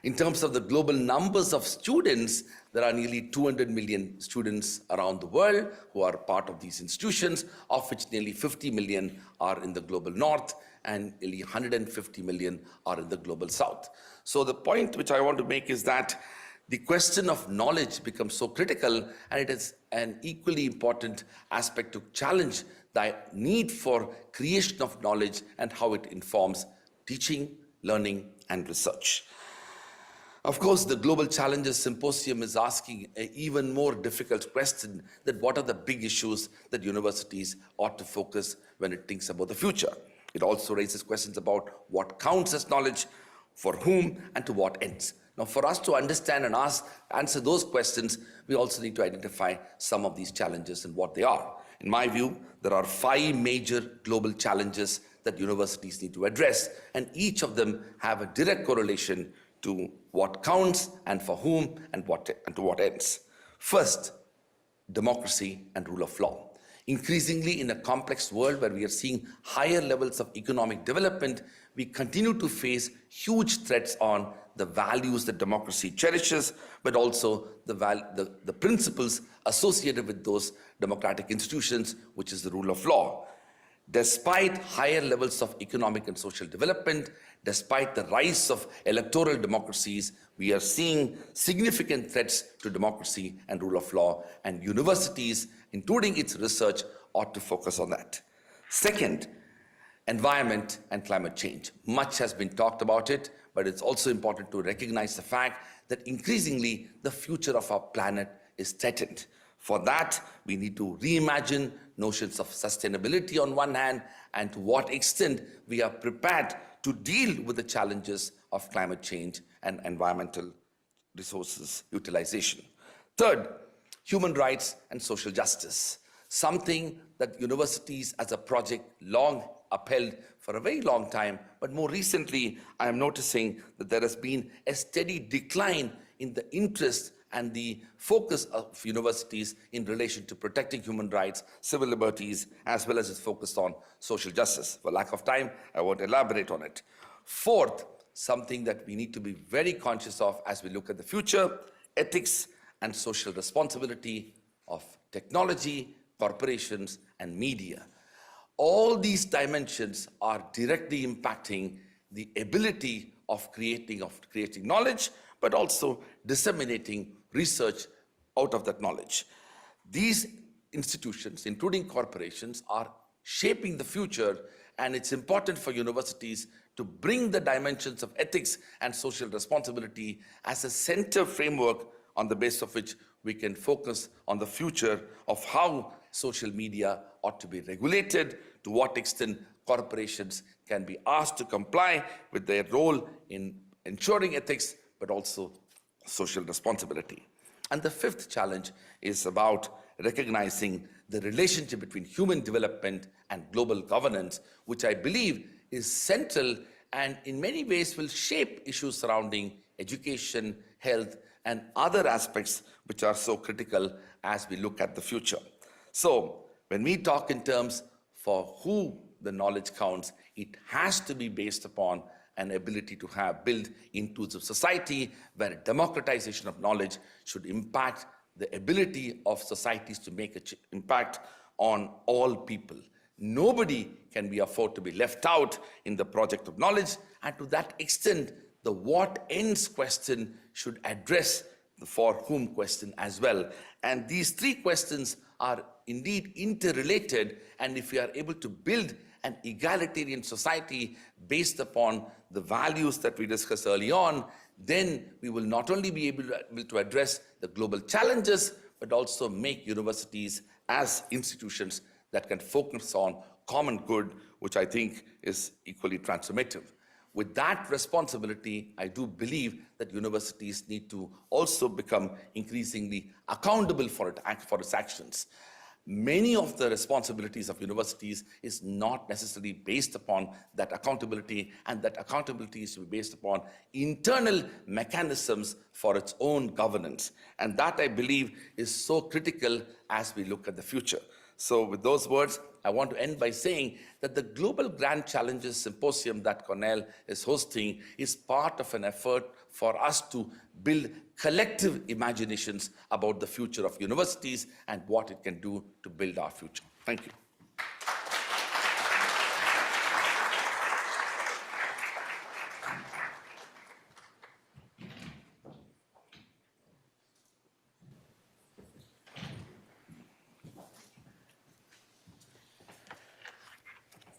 In terms of the global numbers of students, there are nearly 200 million students around the world who are part of these institutions, of which nearly 50 million are in the global North and nearly 150 million are in the global South. So the point which I want to make is that the question of knowledge becomes so critical, and it is an equally important aspect to challenge the need for creation of knowledge and how it informs teaching, learning, and research. Of course, the Global Challenges Symposium is asking an even more difficult question, that what are the big issues that universities ought to focus when it thinks about the future. It also raises questions about what counts as knowledge, for whom, and to what ends. Now, for us to understand and answer those questions, we also need to identify some of these challenges and what they are. In my view, there are 5 major global challenges that universities need to address, and each of them have a direct correlation to what counts and for whom and to what ends. First, democracy and rule of law. Increasingly, in a complex world where we are seeing higher levels of economic development, we continue to face huge threats on the values that democracy cherishes, but also the principles associated with those democratic institutions, which is the rule of law. Despite higher levels of economic and social development, despite the rise of electoral democracies, we are seeing significant threats to democracy and rule of law, and universities, including its research, ought to focus on that. Second, environment and climate change. Much has been talked about it, but it's also important to recognize the fact that increasingly the future of our planet is threatened. For that, we need to reimagine notions of sustainability on one hand, and to what extent we are prepared to deal with the challenges of climate change and environmental resources utilization. Third, human rights and social justice, something that universities as a project long upheld for a very long time, but more recently, I am noticing that there has been a steady decline in the interest and the focus of universities in relation to protecting human rights, civil liberties, as well as its focus on social justice. For lack of time, I won't elaborate on it. Fourth, something that we need to be very conscious of as we look at the future, ethics and social responsibility of technology, corporations, and media. All these dimensions are directly impacting the ability of creating knowledge, but also disseminating research out of that knowledge. These institutions, including corporations, are shaping the future, and it's important for universities to bring the dimensions of ethics and social responsibility as a center framework on the basis of which we can focus on the future of how social media ought to be regulated, to what extent corporations can be asked to comply with their role in ensuring ethics, but also social responsibility. And the fifth challenge is about recognizing the relationship between human development and global governance, which I believe is central and in many ways will shape issues surrounding education, health, and other aspects which are so critical as we look at the future. So when we talk in terms for who the knowledge counts, it has to be based upon an ability to build inclusive society where democratization of knowledge should impact the ability of societies to make an impact on all people. Nobody can be afforded to be left out in the project of knowledge, and to that extent, the what ends question should address the for whom question as well. And these three questions are indeed interrelated, and if we are able to build an egalitarian society based upon the values that we discussed early on, then we will not only be able to address the global challenges, but also make universities as institutions that can focus on common good, which I think is equally transformative. With that responsibility, I do believe that universities need to also become increasingly accountable for its actions. Many of the responsibilities of universities is not necessarily based upon that accountability, and that accountability is to be based upon internal mechanisms for its own governance. And that, I believe, is so critical as we look at the future. So with those words, I want to end by saying that the Global Grand Challenges Symposium that Cornell is hosting is part of an effort for us to build collective imaginations about the future of universities and what it can do to build our future. Thank you.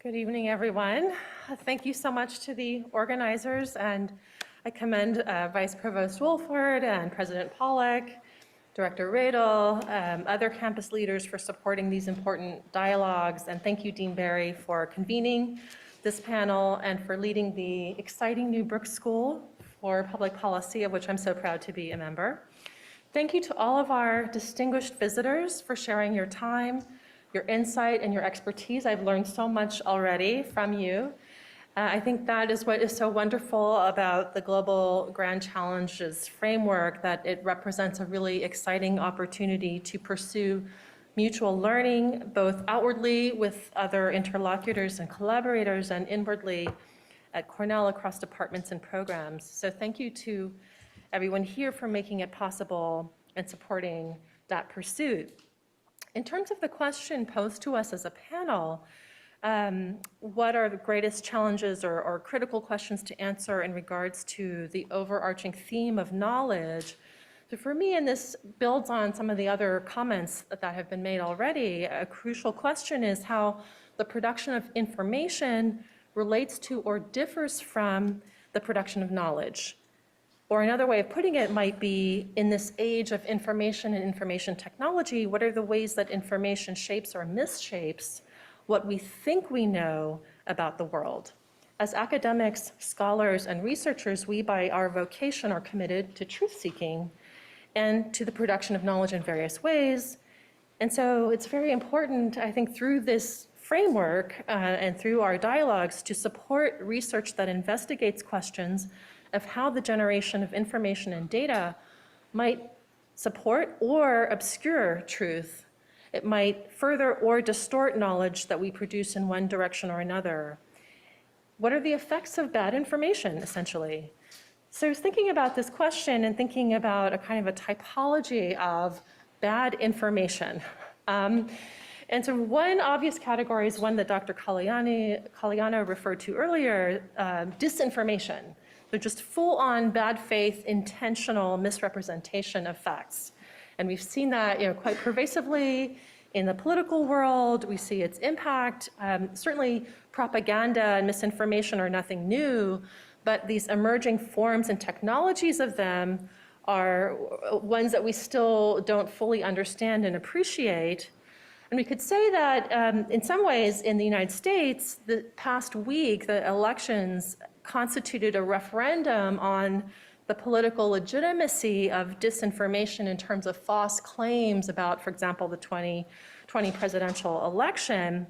Good evening, everyone. Thank you so much to the organizers, and I commend Vice Provost Wolford and President Pollack, Director Radel, other campus leaders for supporting these important dialogues, and thank you, Dean Barry, for convening this panel and for leading the exciting new Brooks School for Public Policy, of which I'm so proud to be a member. Thank you to all of our distinguished visitors for sharing your time, your insight, and your expertise. I've learned so much already from you. I think that is what is so wonderful about the Global Grand Challenges framework, that it represents a really exciting opportunity to pursue mutual learning, both outwardly with other interlocutors and collaborators, and inwardly at Cornell across departments and programs. So thank you to everyone here for making it possible and supporting that pursuit. In terms of the question posed to us as a panel, what are the greatest challenges or critical questions to answer in regards to the overarching theme of knowledge? So for me, and this builds on some of the other comments that have been made already, a crucial question is how the production of information relates to or differs from the production of knowledge. Or another way of putting it might be, in this age of information and information technology, what are the ways that information shapes or misshapes what we think we know about the world? as academics, scholars, and researchers, we by our vocation are committed to truth-seeking and to the production of knowledge in various ways. And so it's very important, I think, through this framework and through our dialogues to support research that investigates questions of how the generation of information and data might support or obscure truth. It might further or distort knowledge that we produce in one direction or another. What are the effects of bad information, essentially? So I was thinking about this question and thinking about a kind of a typology of bad information. And so one obvious category is one that Dr. Cogliano referred to earlier, disinformation. So just full-on bad faith, intentional misrepresentation of facts. And we've seen that quite pervasively in the political world. We see its impact. Certainly propaganda and misinformation are nothing new, but these emerging forms and technologies of them are ones that we still don't fully understand and appreciate. And we could say that in some ways in the United States, the past week, the elections constituted a referendum on the political legitimacy of disinformation in terms of false claims about, for example, the 2020 presidential election.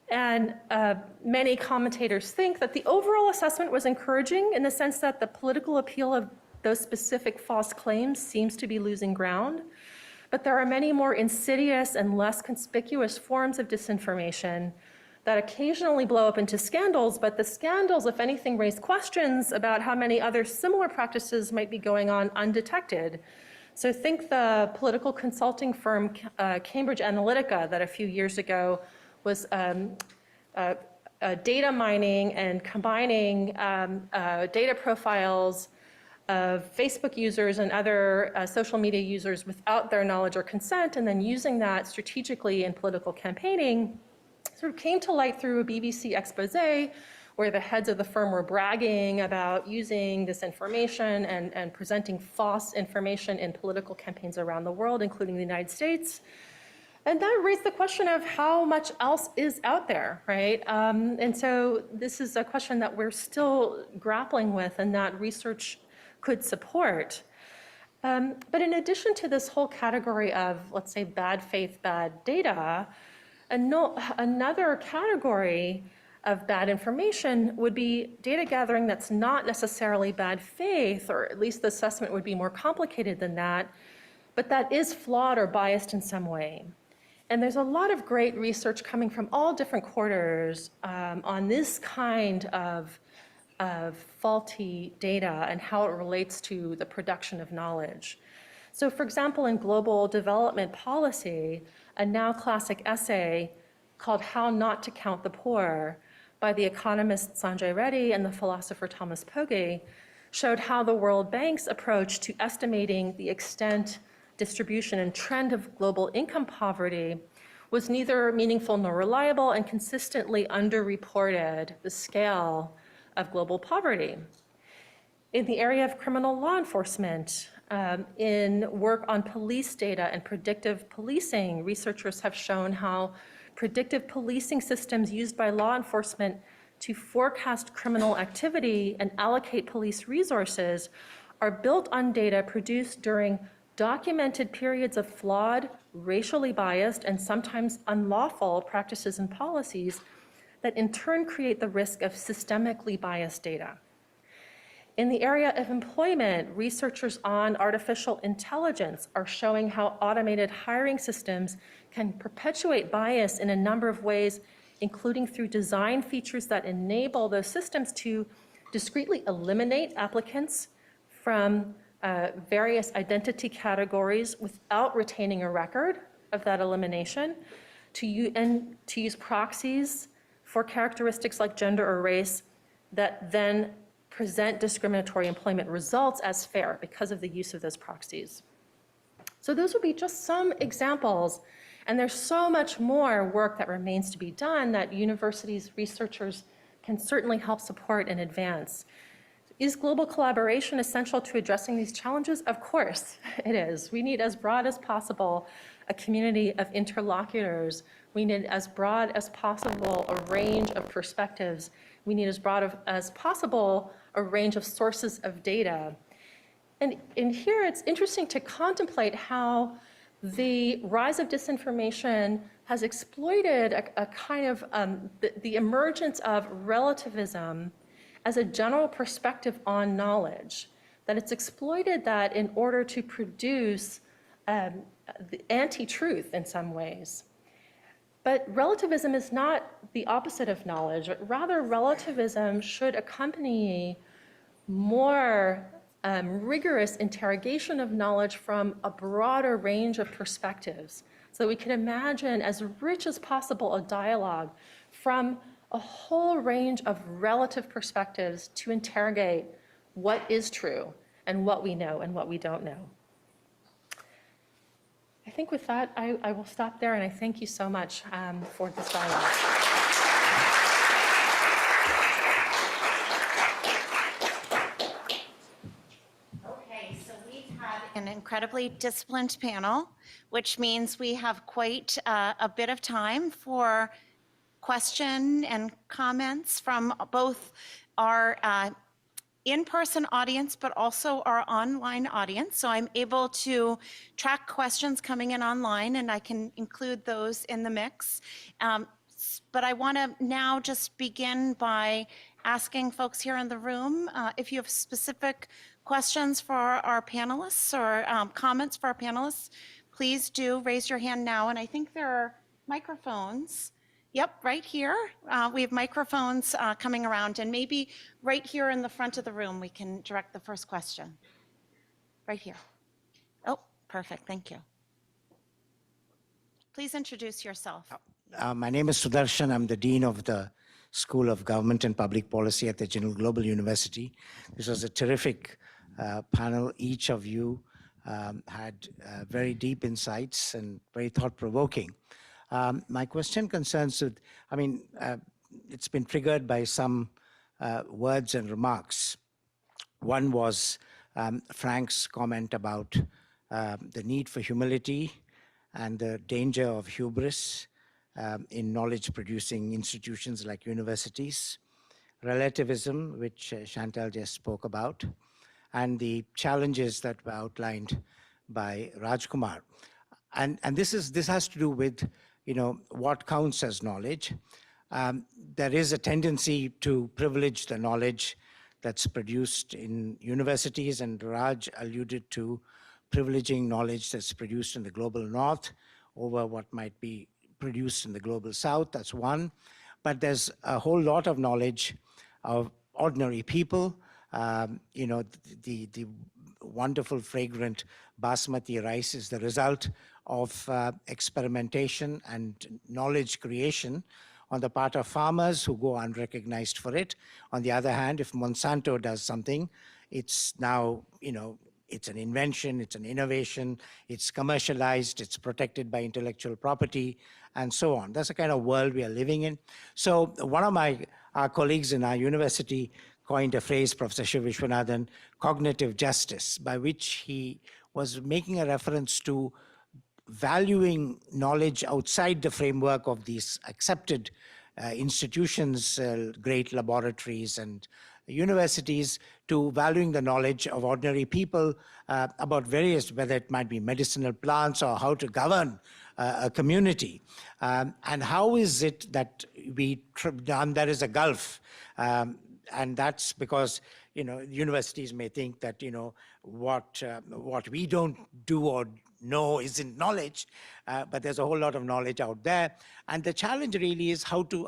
And many commentators think that the overall assessment was encouraging in the sense that the political appeal of those specific false claims seems to be losing ground. But there are many more insidious and less conspicuous forms of disinformation that occasionally blow up into scandals, but the scandals, if anything, raise questions about how many other similar practices might be going on undetected. So think the political consulting firm Cambridge Analytica that a few years ago was data mining and combining data profiles of Facebook users and other social media users without their knowledge or consent, and then using that strategically in political campaigning, sort of came to light through a BBC expose where the heads of the firm were bragging about using this information and presenting false information in political campaigns around the world, including the United States. And that raised the question of how much else is out there, right? And so this is a question that we're still grappling with and that research could support. But in addition to this whole category of, let's say, bad faith, bad data, another category of bad information would be data gathering that's not necessarily bad faith, or at least the assessment would be more complicated than that, but that is flawed or biased in some way. And there's a lot of great research coming from all different quarters on this kind of faulty data and how it relates to the production of knowledge. So for example, in global development policy, a now classic essay called How Not to Count the Poor by the economist Sanjay Reddy and the philosopher Thomas Pogge showed how the World Bank's approach to estimating the extent, distribution, and trend of global income poverty was neither meaningful nor reliable and consistently underreported the scale of global poverty. In the area of criminal law enforcement, in work on police data and predictive policing, researchers have shown how predictive policing systems used by law enforcement to forecast criminal activity and allocate police resources are built on data produced during documented periods of flawed, racially biased, and sometimes unlawful practices and policies that in turn create the risk of systemically biased data. In the area of employment, researchers on artificial intelligence are showing how automated hiring systems can perpetuate bias in a number of ways, including through design features that enable those systems to discreetly eliminate applicants from various identity categories without retaining a record of that elimination, to use proxies for characteristics like gender or race that then present discriminatory employment results as fair because of the use of those proxies. So those would be just some examples, and there's so much more work that remains to be done that universities, researchers can certainly help support and advance. Is global collaboration essential to addressing these challenges? Of course it is. We need as broad as possible a community of interlocutors. We need as broad as possible a range of perspectives. we need as broad as possible a range of sources of data. And in here, it's interesting to contemplate how the rise of disinformation has exploited a kind of the emergence of relativism as a general perspective on knowledge, that it's exploited that in order to produce the anti-truth in some ways. But relativism is not the opposite of knowledge, but rather relativism should accompany more rigorous interrogation of knowledge from a broader range of perspectives, so that we can imagine as rich as possible a dialogue from a whole range of relative perspectives to interrogate what is true and what we know and what we don't know. I think with that, I will stop there, and I thank you so much for this dialogue. Okay, so we've had an incredibly disciplined panel, which means we have quite a bit of time for question and comments from both our in-person audience, but also our online audience. So I'm able to track questions coming in online, and I can include those in the mix. But I want to now just begin by asking folks here in the room if you have specific questions for our panelists or comments for our panelists, please do raise your hand now. And I think there are microphones. Yep, right here. We have microphones coming around, and maybe right here in the front of the room, we can direct the first question. Right here. Oh, perfect, thank you. Please introduce yourself. My name is Sudarshan. I'm the Dean of the School of Government and Public Policy at the Genaro Global University. This was a terrific panel. Each of you had very deep insights and very thought-provoking. My question concerns with, it's been triggered by some words and remarks. One was Frank's comment about the need for humility and the danger of hubris in knowledge-producing institutions like universities, relativism, which Chantal just spoke about, and the challenges that were outlined by Rajkumar. And this has to do with, what counts as knowledge. There is a tendency to privilege the knowledge that's produced in universities, and Raj alluded to privileging knowledge that's produced in the global north over what might be produced in the global south. That's one. But there's a whole lot of knowledge of ordinary people. The wonderful, fragrant basmati rice is the result of experimentation and knowledge creation on the part of farmers who go unrecognized for it. On the other hand, if Monsanto does something, it's now, it's an invention, it's an innovation, it's commercialized, it's protected by intellectual property, and so on. That's the kind of world we are living in. So one of our colleagues in our university coined a phrase, Professor Shiv Vishwanathan, cognitive justice, by which he was making a reference to valuing knowledge outside the framework of these accepted institutions, great laboratories and universities, to valuing the knowledge of ordinary people about various, whether it might be medicinal plants or how to govern a community. And how is it that there is a gulf? And that's because, universities may think that, what we don't do or know isn't knowledge, but there's a whole lot of knowledge out there. And the challenge really is how to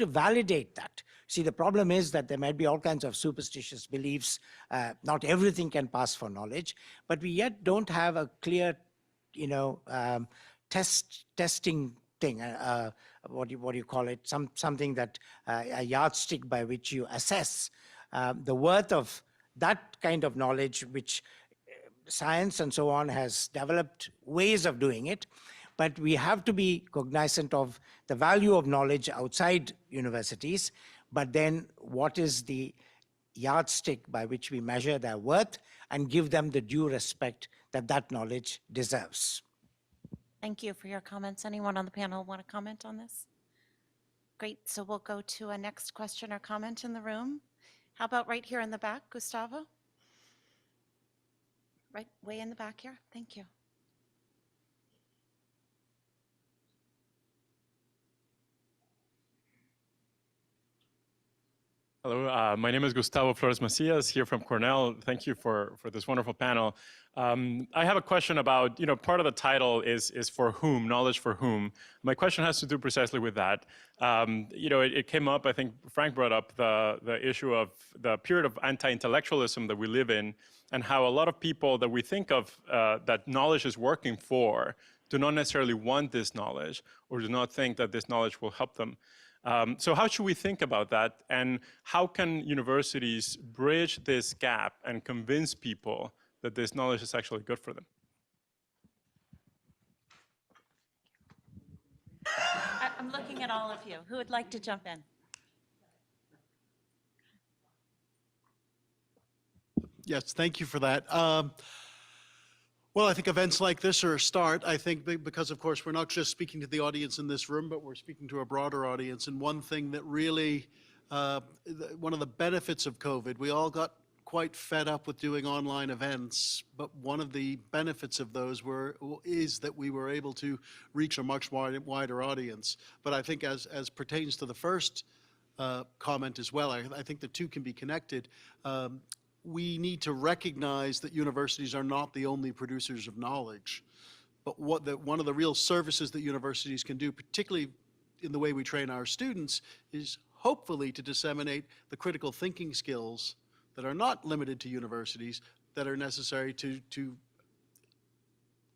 validate that. See, the problem is that there might be all kinds of superstitious beliefs. Not everything can pass for knowledge, but we yet don't have a clear, testing thing. What do you call it? Something that a yardstick by which you assess the worth of that kind of knowledge, which science and so on has developed ways of doing it. But we have to be cognizant of the value of knowledge outside universities. But then what is the yardstick by which we measure their worth and give them the due respect that that knowledge deserves? Thank you for your comments. Anyone on the panel want to comment on this? great. So we'll go to a next question or comment in the room. How about right here in the back, Gustavo? Right, way in the back here. Thank you. Hello, my name is Gustavo Flores Macias here from Cornell. Thank you for this wonderful panel. I have a question about, part of the title is for whom, knowledge for whom. My question has to do precisely with that. It came up, I think Frank brought up the issue of the period of anti-intellectualism that we live in, and how a lot of people that we think of that knowledge is working for do not necessarily want this knowledge or do not think that this knowledge will help them. So how should we think about that, and how can universities bridge this gap and convince people that this knowledge is actually good for them? I'm looking at all of you. Who would like to jump in? Yes, thank you for that. Well, I think events like this are a start. I think because, of course, we're not just speaking to the audience in this room, but we're speaking to a broader audience. And one thing that really, one of the benefits of COVID, we all got quite fed up with doing online events, but one of the benefits of those is that we were able to reach a much wider audience. But I think as pertains to the first comment as well, I think the two can be connected. We need to recognize that universities are not the only producers of knowledge, but one of the real services that universities can do, particularly in the way we train our students, is hopefully to disseminate the critical thinking skills that are not limited to universities, that are necessary to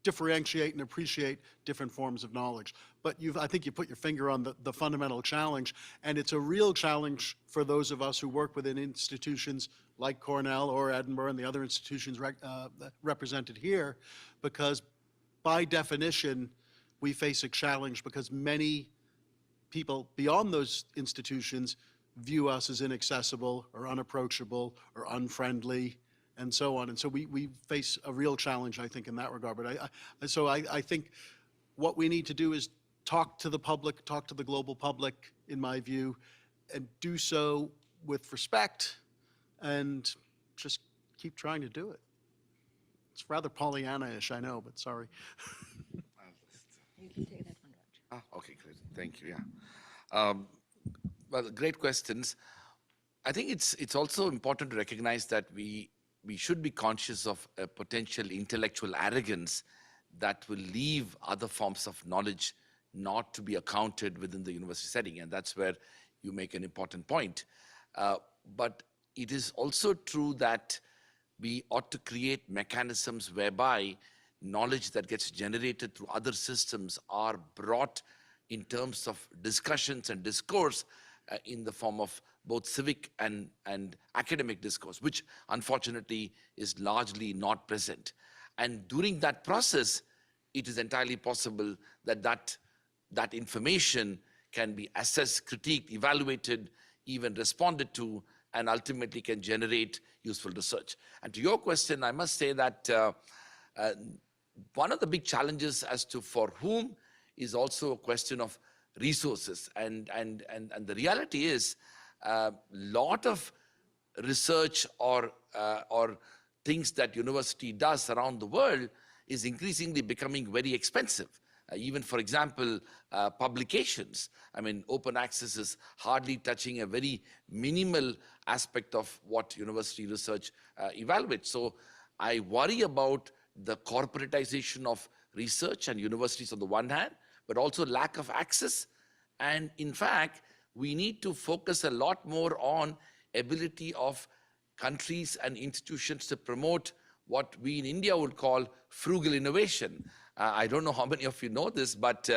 differentiate and appreciate different forms of knowledge. But I think you put your finger on the fundamental challenge, and it's a real challenge for those of us who work within institutions like Cornell or Edinburgh and the other institutions represented here, because by definition, we face a challenge because many people beyond those institutions view us as inaccessible or unapproachable or unfriendly and so on. And so we face a real challenge, I think, in that regard. But I think what we need to do is talk to the public, talk to the global public, in my view, and do so with respect and just keep trying to do it. It's rather Pollyanna-ish, I know, but sorry. You can take that one, Raj. Okay, great. Thank you. Yeah. Well, great questions. I think it's also important to recognize that we should be conscious of a potential intellectual arrogance that will leave other forms of knowledge not to be accounted within the university setting, and that's where you make an important point. But it is also true that we ought to create mechanisms whereby knowledge that gets generated through other systems are brought in terms of discussions and discourse in the form of both civic and academic discourse, which unfortunately is largely not present. And during that process, it is entirely possible that that information can be assessed, critiqued, evaluated, even responded to, and ultimately can generate useful research. And to your question, I must say that one of the big challenges as to for whom is also a question of resources. And the reality is a lot of research or things that university does around the world is increasingly becoming very expensive. Even, for example, publications. I mean, open access is hardly touching a very minimal aspect of what university research evaluates. So I worry about the corporatization of research and universities on the one hand, but also lack of access. And in fact, we need to focus a lot more on ability of countries and institutions to promote what we in India would call frugal innovation. I don't know how many of you know this, but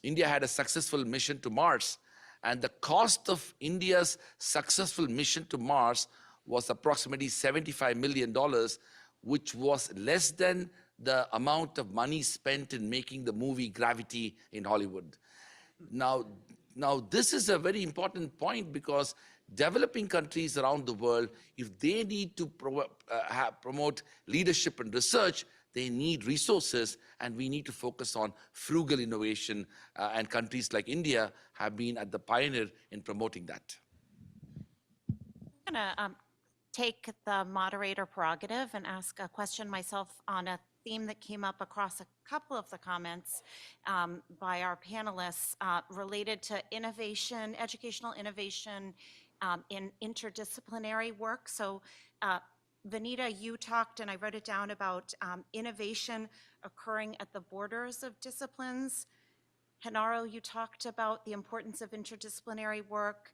India had a successful mission to Mars. And the cost of India's successful mission to Mars was approximately $75 million, which was less than the amount of money spent in making the movie Gravity in Hollywood. Now this is a very important point, because developing countries around the world, if they need to promote leadership and research, they need resources, and we need to focus on frugal innovation, and countries like India have been at the pioneer in promoting that. I'm going to take the moderator prerogative and ask a question myself on a theme that came up across a couple of the comments by our panelists related to innovation, educational innovation in interdisciplinary work. So Vanita, you talked, and I wrote it down, about innovation occurring at the borders of disciplines. Genaro, you talked about the importance of interdisciplinary work,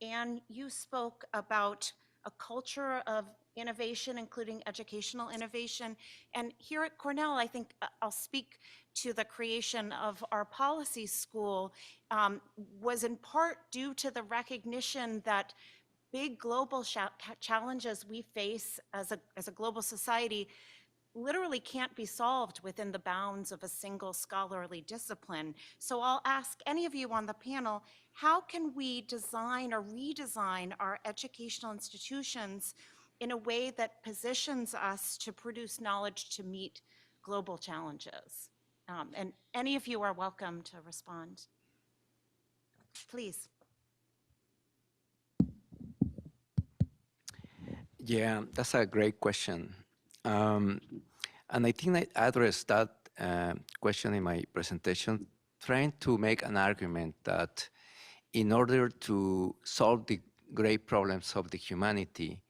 and you spoke about a culture of innovation, including educational innovation. And here at Cornell, I think I'll speak to the creation of our policy school was in part due to the recognition that big global challenges we face as a global society literally can't be solved within the bounds of a single scholarly discipline. So I'll ask any of you on the panel, how can we design or redesign our educational institutions in a way that positions us to produce knowledge to meet global challenges? And any of you are welcome to respond. Please. Yeah, that's a great question. And I think I addressed that question in my presentation, trying to make an argument that in order to solve the great problems of the humanity,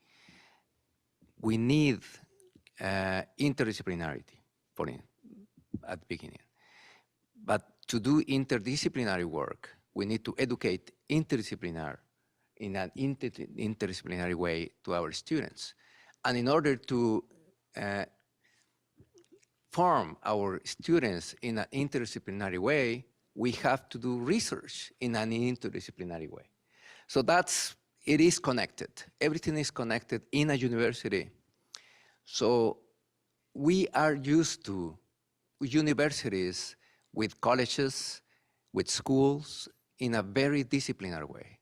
we need interdisciplinarity at the beginning. But to do interdisciplinary work, we need to educate in an interdisciplinary way to our students. And in order to form our students in an interdisciplinary way, we have to do research in an interdisciplinary way. So it is connected. Everything is connected in a university. So we are used to universities with colleges, with schools, in a very disciplinary way.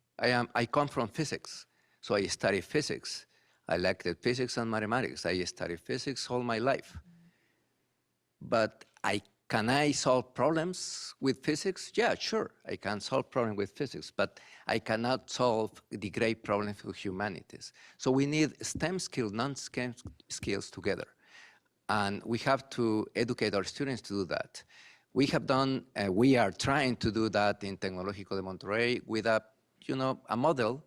I come from physics, so I study physics. I liked physics and mathematics. I studied physics all my life. But can I solve problems with physics? Yeah, sure, I can solve problems with physics, but I cannot solve the great problems of humanities. So we need STEM skills, non-STEM skills together. And we have to educate our students to do that. We have done, we are trying to do that in Tecnológico de Monterrey with a model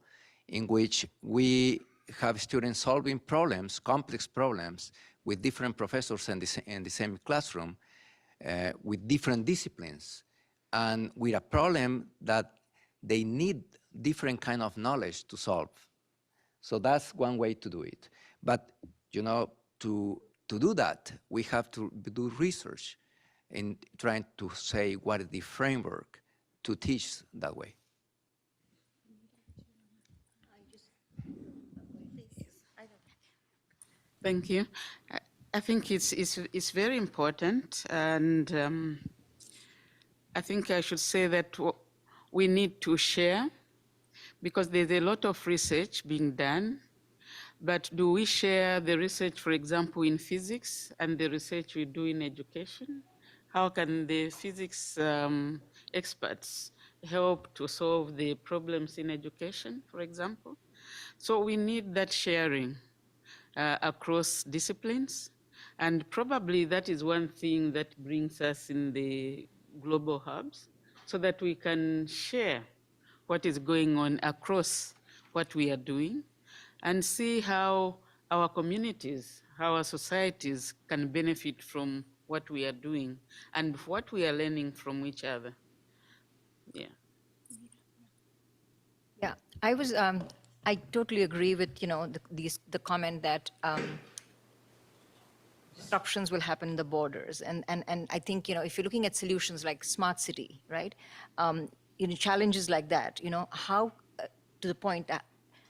in which we have students solving problems, complex problems, with different professors in the same classroom, with different disciplines, and with a problem that they need different kind of knowledge to solve. So that's one way to do it. But to do that, we have to do research in trying to say what is the framework to teach that way. Thank you. I think it's very important, and I think I should say that we need to share, because there's a lot of research being done, but do we share the research, for example, in physics and the research we do in education? How can the physics experts help to solve the problems in education, for example? So we need that sharing across disciplines. And probably that is one thing that brings us in the global hubs, so that we can share what is going on across what we are doing and see how our communities, how our societies can benefit from what we are doing and what we are learning from each other. Yeah. Yeah, I totally agree with, the comment that disruptions will happen in the borders. And I think, if you're looking at solutions like smart city, right? Challenges like that, how, to the point that,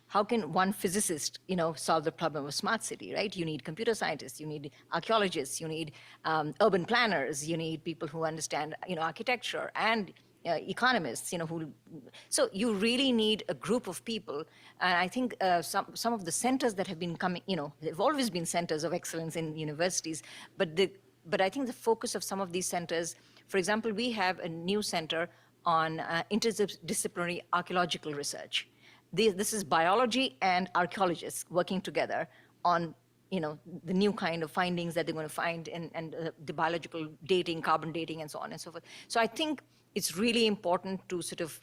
how can one physicist, solve the problem of smart city, right? You need computer scientists, you need archaeologists, you need urban planners, you need people who understand, architecture, and economists, so you really need a group of people. And I think some of the centers that have been coming, they've always been centers of excellence in universities, but the But I think the focus of some of these centers, for example, we have a new center on interdisciplinary archaeological research. This is biology and archaeologists working together on the new kind of findings that they're going to find and the biological dating, carbon dating, and so on and so forth. So I think it's really important to sort of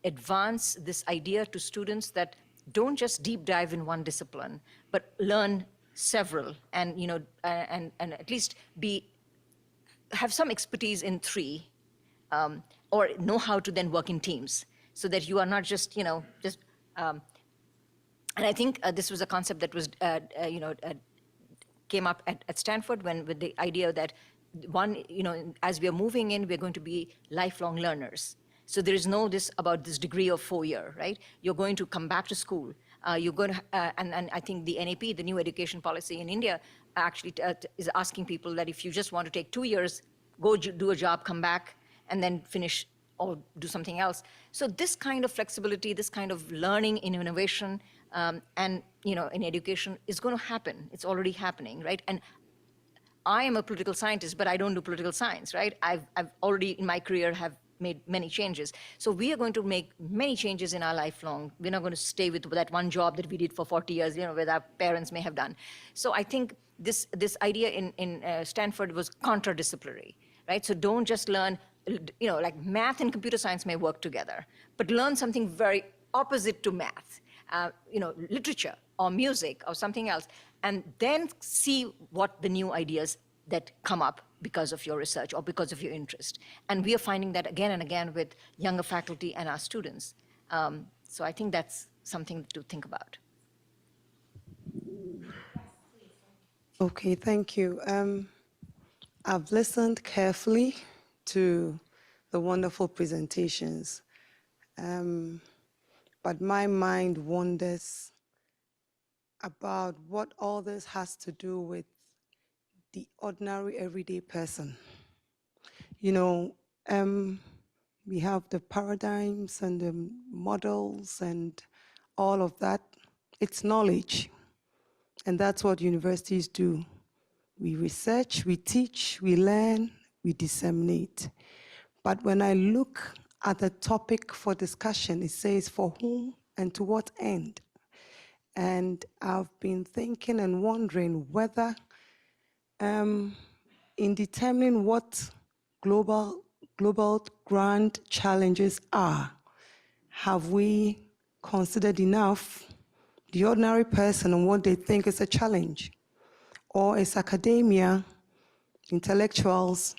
advance this idea to students that don't just deep dive in one discipline, but learn several and, and at least have some expertise in three, or know how to then work in teams so that you are not just, and I think this was a concept that was, came up at Stanford with the idea that as we are moving in, we're going to be lifelong learners. So there is no about this degree of 4-year, right? You're going to come back to school. You're going to, and I think the NAP, the new education policy in India, actually is asking people that if you just want to take 2 years, go do a job, come back, and then finish or do something else. So this kind of flexibility, this kind of learning in innovation, and in education is going to happen. It's already happening, right? And I am a political scientist, but I don't do political science, right? I've already in my career have made many changes. So we are going to make many changes in our lifelong. We're not going to stay with that one job that we did for 40 years, where our parents may have done. So I think this idea in Stanford was contradisciplinary, right? So don't just learn, like math and computer science may work together, but learn something very opposite to math, literature or music or something else, and then see what the new ideas that come up because of your research or because of your interest. And we are finding that again and again with younger faculty and our students. So I think that's something to think about. Okay, thank you. I've listened carefully to the wonderful presentations, but my mind wanders about what all this has to do with the ordinary everyday person. We have the paradigms and the models and all of that. It's knowledge, and that's what universities do. We research, we teach, we learn, we disseminate. But when I look at the topic for discussion, it says for whom and to what end. And I've been thinking and wondering whether in determining what global grand challenges are, have we considered enough the ordinary person and what they think is a challenge? Or is academia, intellectuals,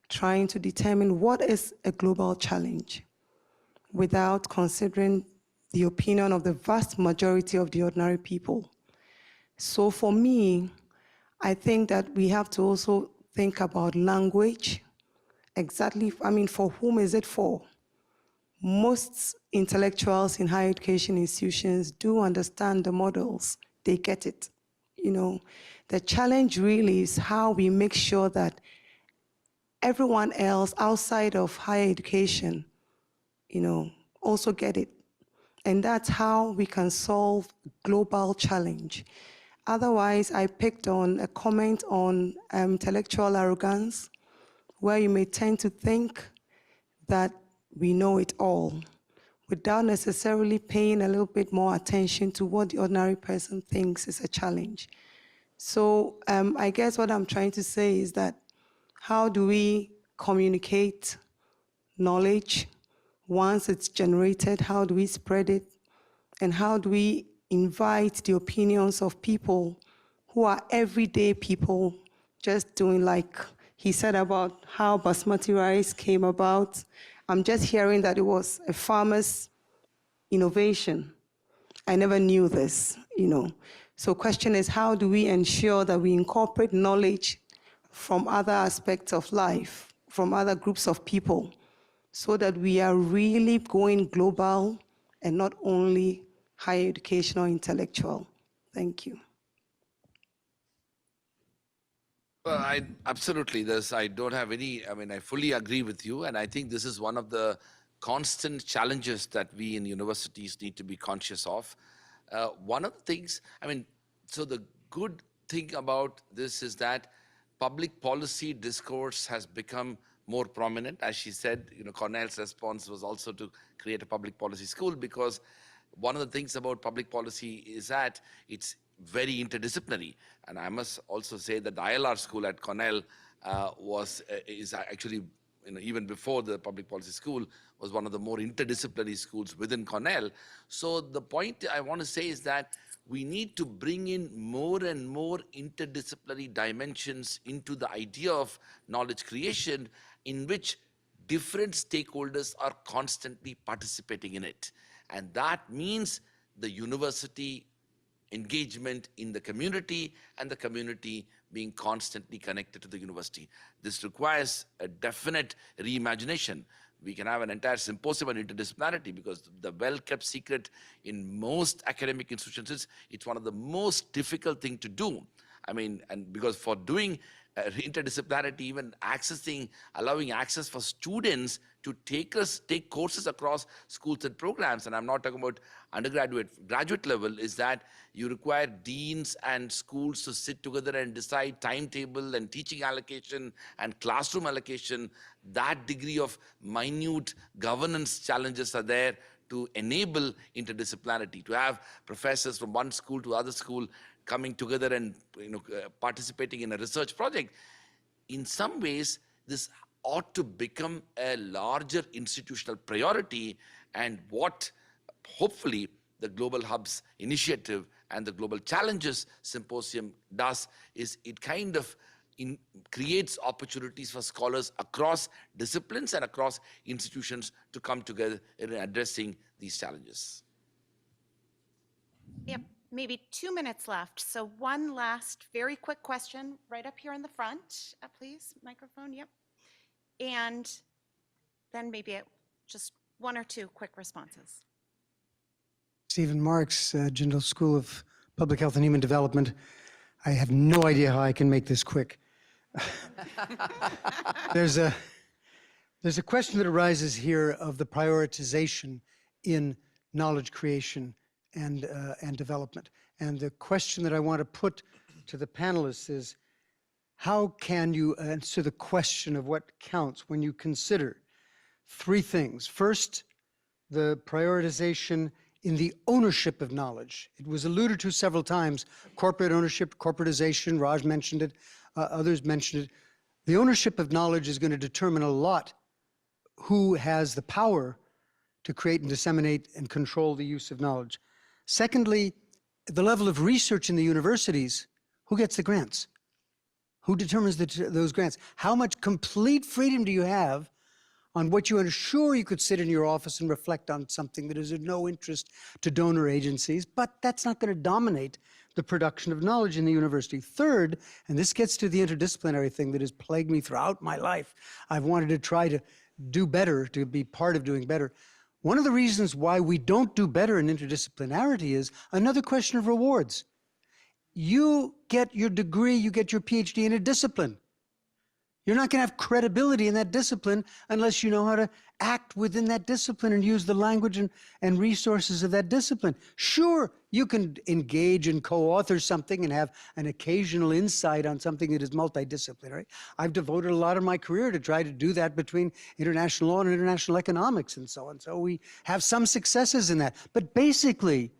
trying to determine what is a global challenge without considering the opinion of the vast majority of the ordinary people? So for me, I think that we have to also think about language. Exactly, for whom is it for? Most intellectuals in higher education institutions do understand the models. They get it. The challenge really is how we make sure that everyone else outside of higher education, also get it. And that's how we can solve global challenge. Otherwise, I picked on a comment on intellectual arrogance, where you may tend to think that we know it all without necessarily paying a little bit more attention to what the ordinary person thinks is a challenge. So I guess what I'm trying to say is that how do we communicate knowledge once it's generated? How do we spread it? And how do we invite the opinions of people who are everyday people, just doing like he said about how basmati rice came about. I'm just hearing that it was a farmer's innovation. I never knew this, So question is, how do we ensure that we incorporate knowledge from other aspects of life, from other groups of people, so that we are really going global and not only higher education or intellectual? Thank you. Well, absolutely. I don't have any, I fully agree with you. And I think this is one of the constant challenges that we in universities need to be conscious of. One of the things, so the good thing about this is that public policy discourse has become more prominent. As she said, Cornell's response was also to create a public policy school, because one of the things about public policy is that it's very interdisciplinary. And I must also say that the ILR school at Cornell is actually, even before the public policy school, was one of the more interdisciplinary schools within Cornell. So the point I want to say is that we need to bring in more and more interdisciplinary dimensions into the idea of knowledge creation, in which different stakeholders are constantly participating in it. And that means the university engagement in the community, and the community being constantly connected to the university. This requires a definite reimagination. We can have an entire symposium on interdisciplinarity, because the well-kept secret in most academic institutions is it's one of the most difficult thing to do. I mean, and because for doing interdisciplinarity, even allowing access for students to take courses across schools and programs, and I'm not talking about graduate level, is that you require deans and schools to sit together and decide timetable and teaching allocation and classroom allocation. That degree of minute governance challenges are there to enable interdisciplinarity, to have professors from one school to other school coming together and participating in a research project. In some ways, this ought to become a larger institutional priority, and what hopefully the Global Hubs initiative and the Global Challenges Symposium does is it kind of creates opportunities for scholars across disciplines and across institutions to come together in addressing these challenges. Yep, maybe 2 minutes left. So one last very quick question right up here in the front, please, microphone, yep. And then maybe just 1 or 2 quick responses. Stephen Marks, Genaro School of Public Health and Human Development. I have no idea how I can make this quick. There's a question that arises here of the prioritization in knowledge creation and development. And the question that I want to put to the panelists is, how can you answer the question of what counts when you consider 3 things? First, the prioritization in the ownership of knowledge. It was alluded to several times, corporate ownership, corporatization, Raj mentioned it, others mentioned it. The ownership of knowledge is going to determine a lot who has the power to create and disseminate and control the use of knowledge. Secondly, the level of research in the universities, who gets the grants? Who determines those grants? How much complete freedom do you have on what you are sure you could sit in your office and reflect on something that is of no interest to donor agencies, but that's not going to dominate the production of knowledge in the university. Third, and this gets to the interdisciplinary thing that has plagued me throughout my life, I've wanted to try to do better, to be part of doing better. One of the reasons why we don't do better in interdisciplinarity is another question of rewards. You get your degree, you get your PhD in a discipline. You're not going to have credibility in that discipline unless you know how to act within that discipline and use the language and resources of that discipline. Sure, you can engage and co-author something and have an occasional insight on something that is multidisciplinary. I've devoted a lot of my career to try to do that between international law and international economics and so on. So we have some successes in that. But basically,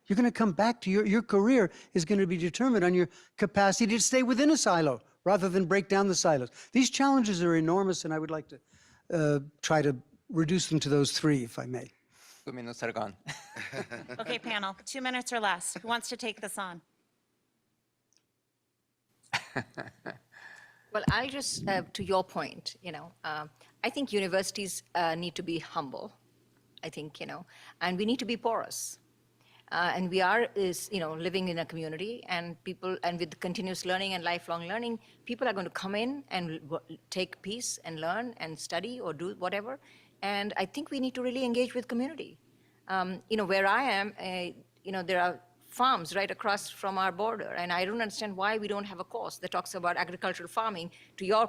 you're going to come back to your career is going to be determined on your capacity to stay within a silo rather than break down the silos. These challenges are enormous, and I would like to try to reduce them to those 3, if I may. 2 minutes are gone. Okay, panel, 2 minutes or less. Who wants to take this on? Well, I just, to your point, I think universities need to be humble, I think, and we need to be porous. And we are, living in a community, and with continuous learning and lifelong learning, people are going to come in and take peace and learn and study or do whatever. And I think we need to really engage with community. Where I am, there are farms right across from our border, and I don't understand why we don't have a course that talks about agricultural farming, to your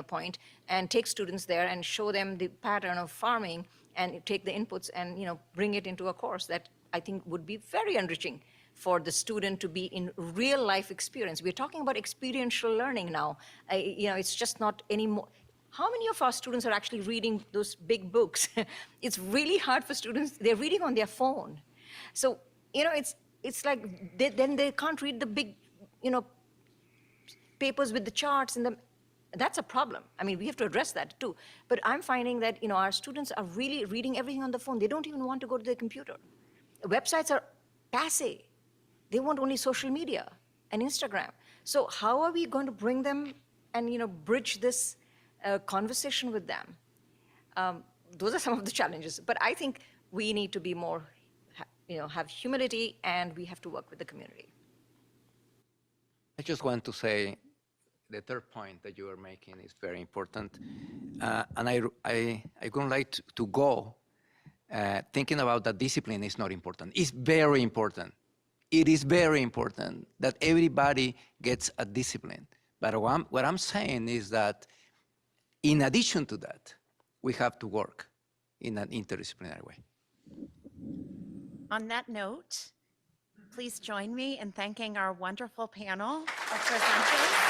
point, and take students there and show them the pattern of farming and take the inputs and bring it into a course that I think would be very enriching for the student to be in real life experience. We're talking about experiential learning now. It's just not anymore. How many of our students are actually reading those big books? It's really hard for students. They're reading on their phone. So, it's like then they can't read the big, papers with the charts and that's a problem. I mean, we have to address that too. But I'm finding that, our students are really reading everything on the phone. They don't even want to go to their computer. Websites are passé. They want only social media and Instagram. So how are we going to bring them and, bridge this conversation with them? Those are some of the challenges. But I think we need to be more, have humility, and we have to work with the community. I just want to say the third point that you are making is very important. And I would like to go thinking about that discipline is not important. It's very important. It is very important that everybody gets a discipline. But what I'm saying is that in addition to that, we have to work in an interdisciplinary way. On that note, please join me in thanking our wonderful panel of presenters.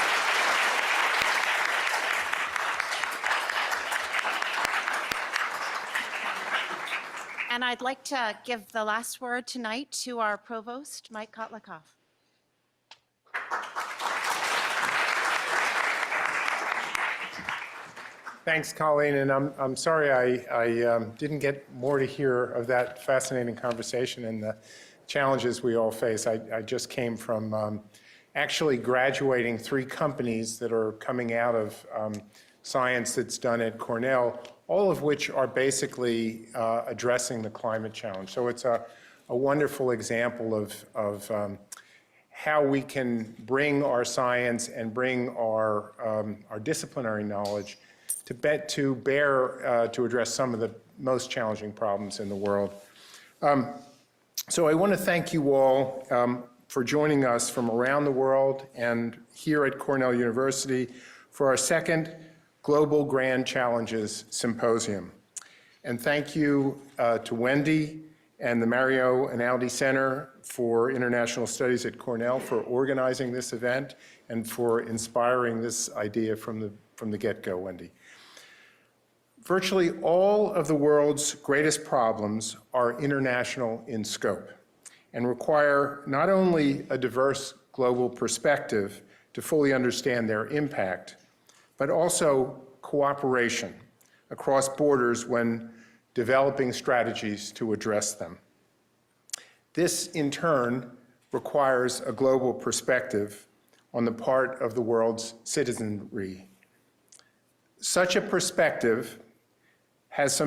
And I'd like to give the last word tonight to our provost, Mike Kotlikoff. Thanks, Colleen, and I'm sorry I didn't get more to hear of that fascinating conversation and the challenges we all face. I just came from actually graduating 3 companies that are coming out of science that's done at Cornell, all of which are basically addressing the climate challenge. So it's a wonderful example of how we can bring our science and bring our disciplinary knowledge to bear to address some of the most challenging problems in the world. So I want to thank you all for joining us from around the world and here at Cornell University for our second Global Grand Challenges Symposium. And thank you to Wendy and the Mario Rinaldi Center for International Studies at Cornell for organizing this event and for inspiring this idea from the get-go, Wendy. Virtually all of the world's greatest problems are international in scope and require not only a diverse global perspective to fully understand their impact, but also cooperation across borders when developing strategies to address them. This, in turn, requires a global perspective on the part of the world's citizenry. Such a perspective has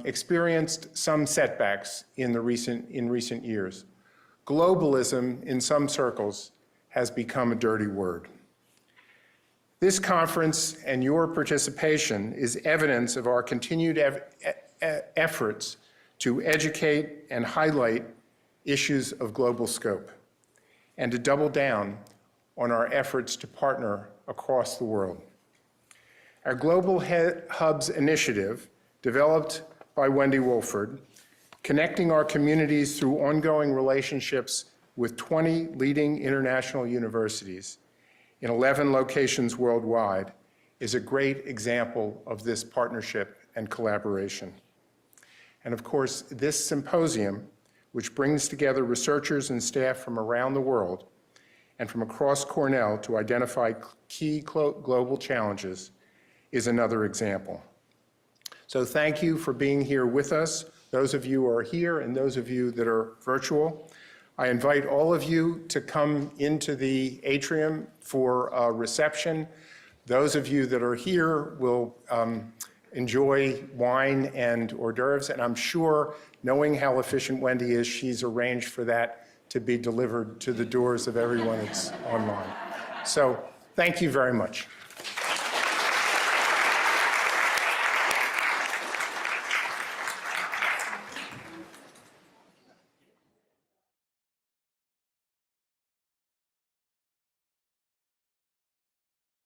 experienced some setbacks in recent years. Globalism, in some circles, has become a dirty word. This conference and your participation is evidence of our continued efforts to educate and highlight issues of global scope, and to double down on our efforts to partner across the world. Our Global Hubs initiative, developed by Wendy Wolford, connecting our communities through ongoing relationships with 20 leading international universities in 11 locations worldwide, is a great example of this partnership and collaboration. And of course, this symposium, which brings together researchers and staff from around the world and from across Cornell to identify key global challenges, is another example. So thank you for being here with us, those of you who are here and those of you that are virtual. I invite all of you to come into the atrium for a reception. Those of you that are here will enjoy wine and hors d'oeuvres, and I'm sure, knowing how efficient Wendy is, she's arranged for that to be delivered to the doors of everyone that's online. So thank you very much.